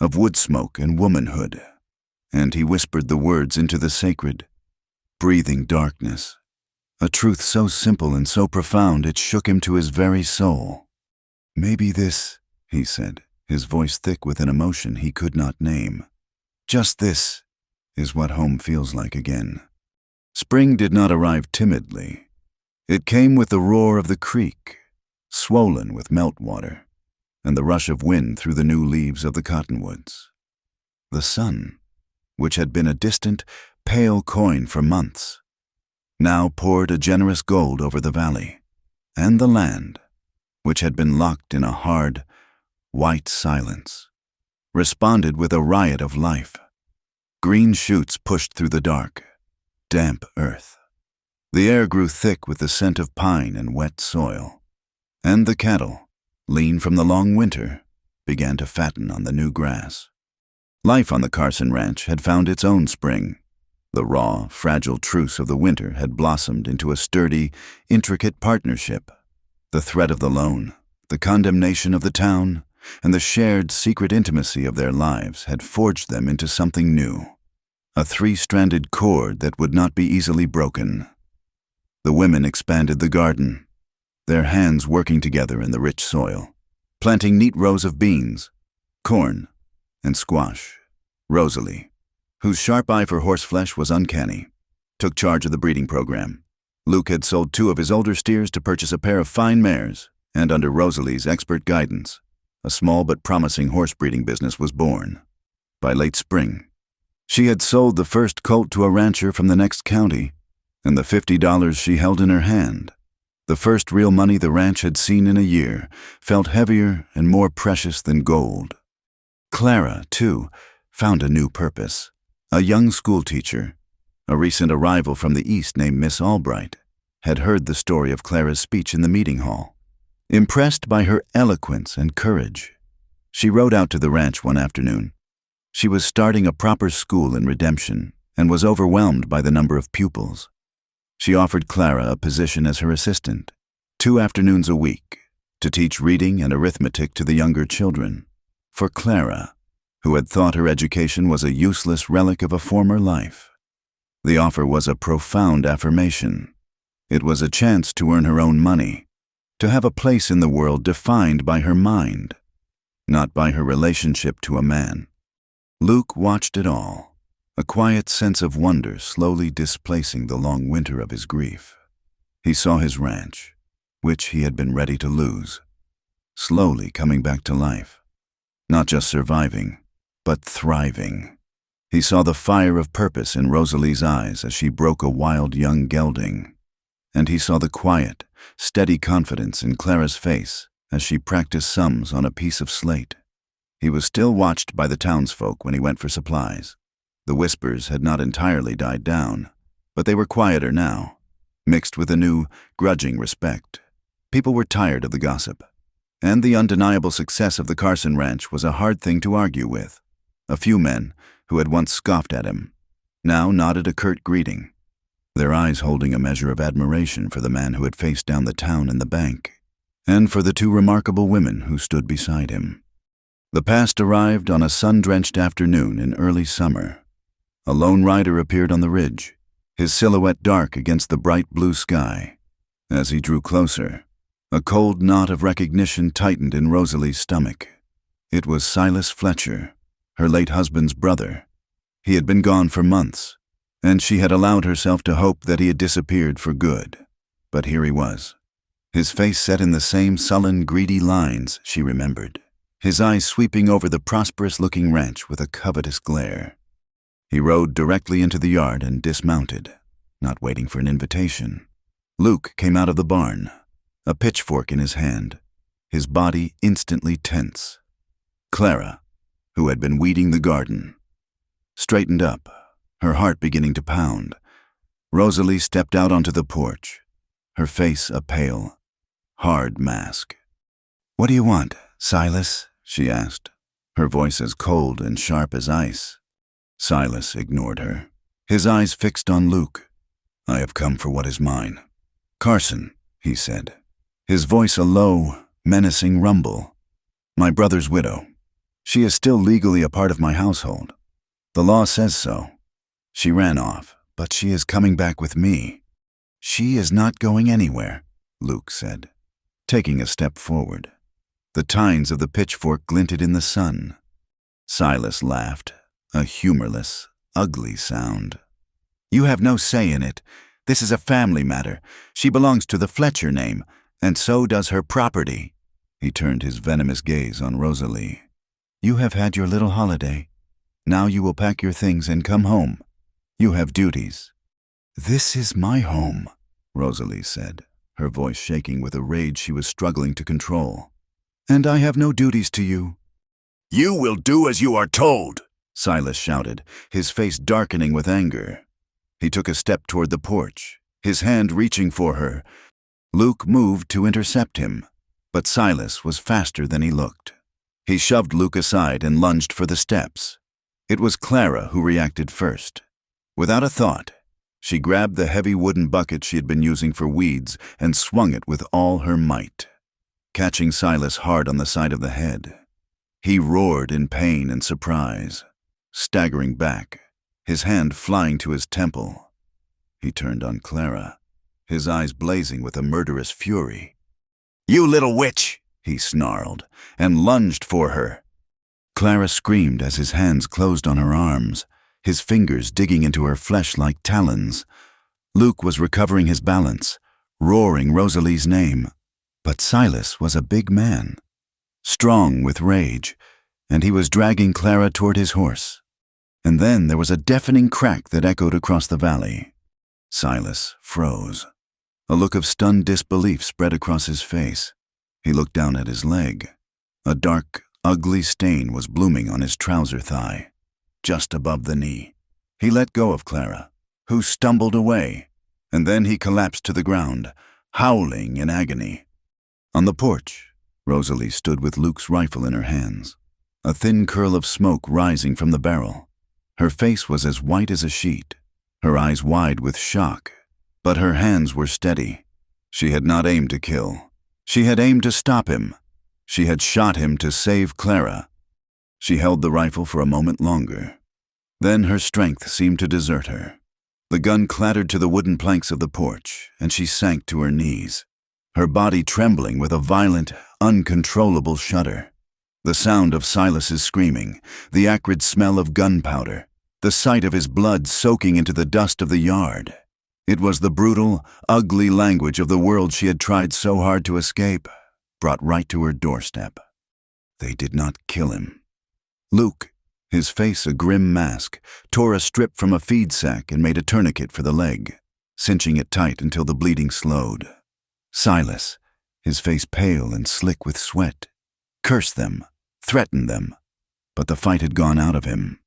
of wood smoke and womanhood, and he whispered the words into the sacred, breathing darkness, a truth so simple and so profound it shook him to his very soul. "Maybe this," he said, his voice thick with an emotion he could not name. "Just this is what home feels like again." Spring did not arrive timidly. It came with the roar of the creek, swollen with meltwater, and the rush of wind through the new leaves of the cottonwoods. The sun, which had been a distant, pale coin for months, now poured a generous gold over the valley, and the land, which had been locked in a hard, white silence, responded with a riot of life. Green shoots pushed through the dark, damp earth. The air grew thick with the scent of pine and wet soil, and the cattle, lean from the long winter, began to fatten on the new grass. Life on the Carson Ranch had found its own spring. The raw, fragile truce of the winter had blossomed into a sturdy, intricate partnership. The threat of the loan, the condemnation of the town, and the shared secret intimacy of their lives had forged them into something new, a three-stranded cord that would not be easily broken. The women expanded the garden, their hands working together in the rich soil, planting neat rows of beans, corn, and squash. Rosalie, whose sharp eye for horseflesh was uncanny, took charge of the breeding program. Luke had sold 2 of his older steers to purchase a pair of fine mares, and under Rosalie's expert guidance, a small but promising horse breeding business was born. By late spring, she had sold the first colt to a rancher from the next county, and the $50 she held in her hand, the first real money the ranch had seen in a year, felt heavier and more precious than gold. Clara, too, found a new purpose. A young schoolteacher, a recent arrival from the East named Miss Albright, had heard the story of Clara's speech in the meeting hall. Impressed by her eloquence and courage, she rode out to the ranch one afternoon. She was starting a proper school in Redemption and was overwhelmed by the number of pupils. She offered Clara a position as her assistant, 2 afternoons a week, to teach reading and arithmetic to the younger children. For Clara, who had thought her education was a useless relic of a former life, the offer was a profound affirmation. It was a chance to earn her own money, to have a place in the world defined by her mind, not by her relationship to a man. Luke watched it all, a quiet sense of wonder slowly displacing the long winter of his grief. He saw his ranch, which he had been ready to lose, slowly coming back to life, not just surviving, but thriving. He saw the fire of purpose in Rosalie's eyes as she broke a wild young gelding, and he saw the quiet, steady confidence in Clara's face as she practiced sums on a piece of slate. He was still watched by the townsfolk when he went for supplies. The whispers had not entirely died down, but they were quieter now, mixed with a new, grudging respect. People were tired of the gossip, and the undeniable success of the Carson Ranch was a hard thing to argue with. A few men, who had once scoffed at him, now nodded a curt greeting, their eyes holding a measure of admiration for the man who had faced down the town and the bank, and for the two remarkable women who stood beside him. The past arrived on a sun-drenched afternoon in early summer. A lone rider appeared on the ridge, his silhouette dark against the bright blue sky. As he drew closer, a cold knot of recognition tightened in Rosalie's stomach. It was Silas Fletcher, her late husband's brother. He had been gone for months, and she had allowed herself to hope that he had disappeared for good. But here he was, his face set in the same sullen, greedy lines she remembered, his eyes sweeping over the prosperous-looking ranch with a covetous glare. He rode directly into the yard and dismounted, not waiting for an invitation. Luke came out of the barn, a pitchfork in his hand, his body instantly tense. Clara, who had been weeding the garden, straightened up, her heart beginning to pound. Rosalie stepped out onto the porch, her face a pale, hard mask. "What do you want, Silas?" she asked, her voice as cold and sharp as ice. Silas ignored her, his eyes fixed on Luke. "I have come for what is mine." "Carson," he said, his voice a low, menacing rumble. "My brother's widow. She is still legally a part of my household. The law says so. She ran off, but she is coming back with me." "She is not going anywhere," Luke said, taking a step forward. The tines of the pitchfork glinted in the sun. Silas laughed, a humorless, ugly sound. "You have no say in it. This is a family matter. She belongs to the Fletcher name, and so does her property." He turned his venomous gaze on Rosalie. "You have had your little holiday. Now you will pack your things and come home. You have duties." "This is my home," Rosalie said, her voice shaking with a rage she was struggling to control. "And I have no duties to you." "You will do as you are told," Silas shouted, his face darkening with anger. He took a step toward the porch, his hand reaching for her. Luke moved to intercept him, but Silas was faster than he looked. He shoved Luke aside and lunged for the steps. It was Clara who reacted first. Without a thought, she grabbed the heavy wooden bucket she had been using for weeds and swung it with all her might, catching Silas hard on the side of the head. He roared in pain and surprise, staggering back, his hand flying to his temple. He turned on Clara, his eyes blazing with a murderous fury. "You little witch!" he snarled, and lunged for her. Clara screamed as his hands closed on her arms, his fingers digging into her flesh like talons. Luke was recovering his balance, roaring Rosalie's name. But Silas was a big man, strong with rage, and he was dragging Clara toward his horse. And then there was a deafening crack that echoed across the valley. Silas froze. A look of stunned disbelief spread across his face. He looked down at his leg. A dark, ugly stain was blooming on his trouser thigh, just above the knee. He let go of Clara, who stumbled away, and then he collapsed to the ground, howling in agony. On the porch, Rosalie stood with Luke's rifle in her hands, a thin curl of smoke rising from the barrel. Her face was as white as a sheet, her eyes wide with shock, but her hands were steady. She had not aimed to kill. She had aimed to stop him. She had shot him to save Clara. She held the rifle for a moment longer. Then her strength seemed to desert her. The gun clattered to the wooden planks of the porch, and she sank to her knees, her body trembling with a violent, uncontrollable shudder. The sound of Silas's screaming, the acrid smell of gunpowder, the sight of his blood soaking into the dust of the yard. It was the brutal, ugly language of the world she had tried so hard to escape, brought right to her doorstep. They did not kill him. Luke, his face a grim mask, tore a strip from a feed sack and made a tourniquet for the leg, cinching it tight until the bleeding slowed. Silas, his face pale and slick with sweat, cursed them, threatened them, but the fight had gone out of him.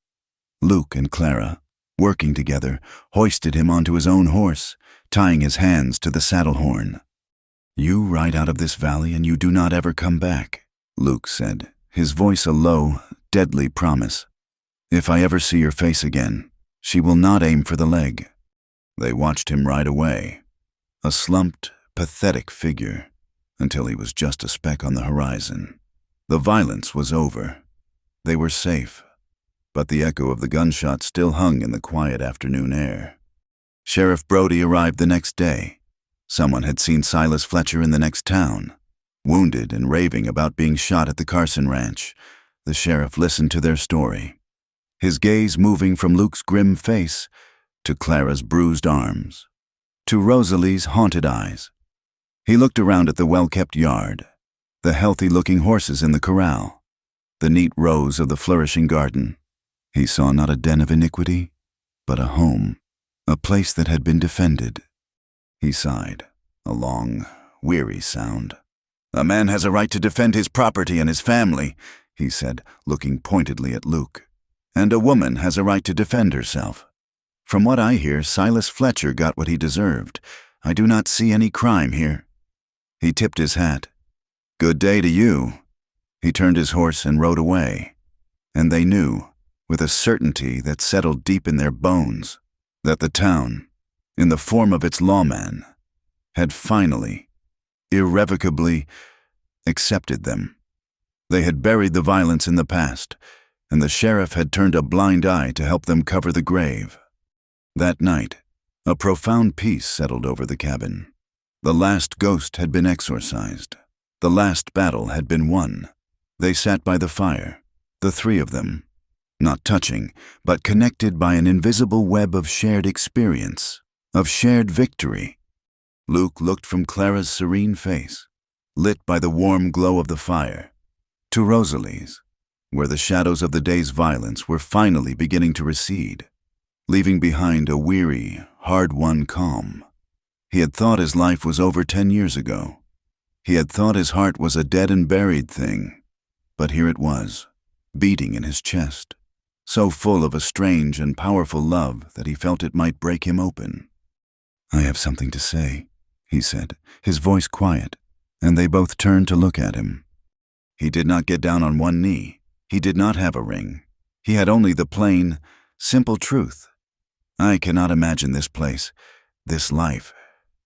Luke and Clara, working together, hoisted him onto his own horse, tying his hands to the saddle horn. "You ride out of this valley and you do not ever come back," Luke said, his voice a low, deadly promise. If I ever see your face again, she will not aim for the leg." They watched him ride away, a slumped, pathetic figure, until he was just a speck on the horizon. The violence was over. They were safe, but the echo of the gunshot still hung in the quiet afternoon air. Sheriff Brody arrived the next day. Someone had seen Silas Fletcher in the next town, wounded and raving about being shot at the Carson Ranch. The sheriff listened to their story, his gaze moving from Luke's grim face to Clara's bruised arms, to Rosalie's haunted eyes. He looked around at the well-kept yard, the healthy-looking horses in the corral, the neat rows of the flourishing garden. He saw not a den of iniquity, but a home, a place that had been defended. He sighed, a long, weary sound. "A man has a right to defend his property and his family," he said, looking pointedly at Luke. "And a woman has a right to defend herself. From what I hear, Silas Fletcher got what he deserved. I do not see any crime here." He tipped his hat. "Good day to you." He turned his horse and rode away. And they knew, with a certainty that settled deep in their bones, that the town, in the form of its lawman, had finally, irrevocably, accepted them. They had buried the violence in the past, and the sheriff had turned a blind eye to help them cover the grave. That night, a profound peace settled over the cabin. The last ghost had been exorcised. The last battle had been won. They sat by the fire, the three of them, not touching, but connected by an invisible web of shared experience, of shared victory. Luke looked from Clara's serene face, lit by the warm glow of the fire, to Rosalie's, where the shadows of the day's violence were finally beginning to recede, leaving behind a weary, hard-won calm. He had thought his life was over 10 years ago. He had thought his heart was a dead and buried thing, but here it was, beating in his chest, so full of a strange and powerful love that he felt it might break him open. "I have something to say," he said, his voice quiet, and they both turned to look at him. He did not get down on one knee. He did not have a ring. He had only the plain, simple truth. "I cannot imagine this place, this life,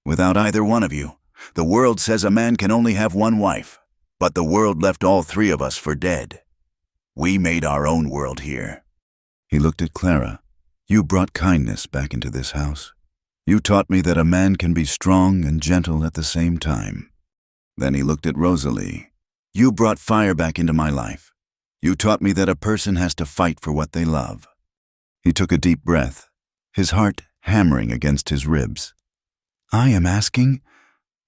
without either one of you. The world says a man can only have one wife, but the world left all three of us for dead. We made our own world here." He looked at Clara. "You brought kindness back into this house. You taught me that a man can be strong and gentle at the same time." Then he looked at Rosalie. "You brought fire back into my life. You taught me that a person has to fight for what they love." He took a deep breath, his heart hammering against his ribs. "I am asking,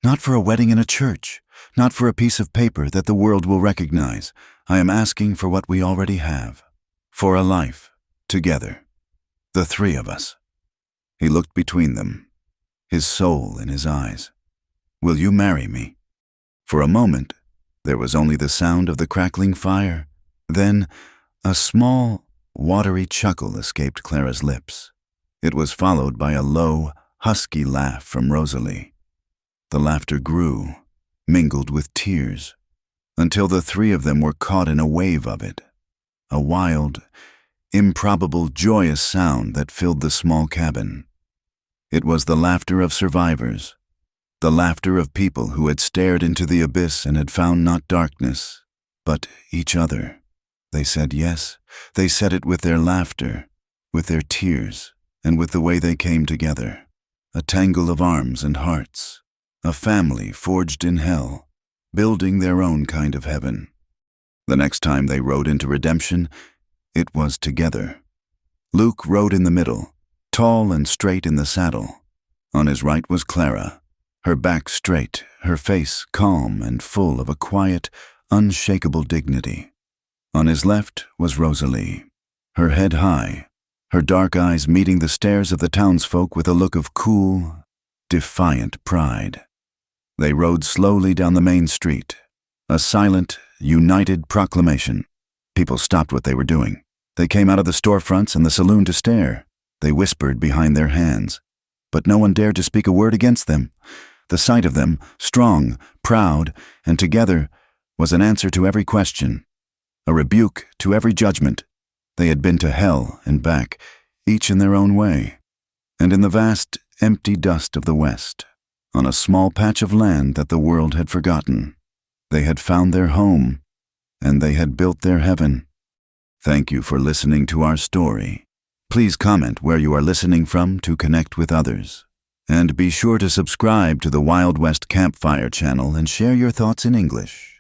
not for a wedding in a church, not for a piece of paper that the world will recognize. I am asking for what we already have, for a life, together, the three of us." He looked between them, his soul in his eyes. "Will you marry me?" For a moment, there was only the sound of the crackling fire. Then, a small, watery chuckle escaped Clara's lips. It was followed by a low, husky laugh from Rosalie. The laughter grew, mingled with tears, until the three of them were caught in a wave of it, a wild, improbable, joyous sound that filled the small cabin. It was the laughter of survivors, the laughter of people who had stared into the abyss and had found not darkness, but each other. They said yes. They said it with their laughter, with their tears, and with the way they came together. A tangle of arms and hearts, a family forged in hell, building their own kind of heaven. The next time they rode into redemption, it was together. Luke rode in the middle, tall and straight in the saddle. On his right was Clara, her back straight, her face calm and full of a quiet, unshakable dignity. On his left was Rosalie, her head high, her dark eyes meeting the stares of the townsfolk with a look of cool, defiant pride. They rode slowly down the main street, a silent, united proclamation. People stopped what they were doing. They came out of the storefronts and the saloon to stare. They whispered behind their hands, but no one dared to speak a word against them. The sight of them, strong, proud, and together, was an answer to every question, a rebuke to every judgment. They had been to hell and back, each in their own way. And in the vast, empty dust of the West, on a small patch of land that the world had forgotten, they had found their home, and they had built their heaven. Thank you for listening to our story. Please comment where you are listening from to connect with others. And be sure to subscribe to the Wild West Campfire channel and share your thoughts in English.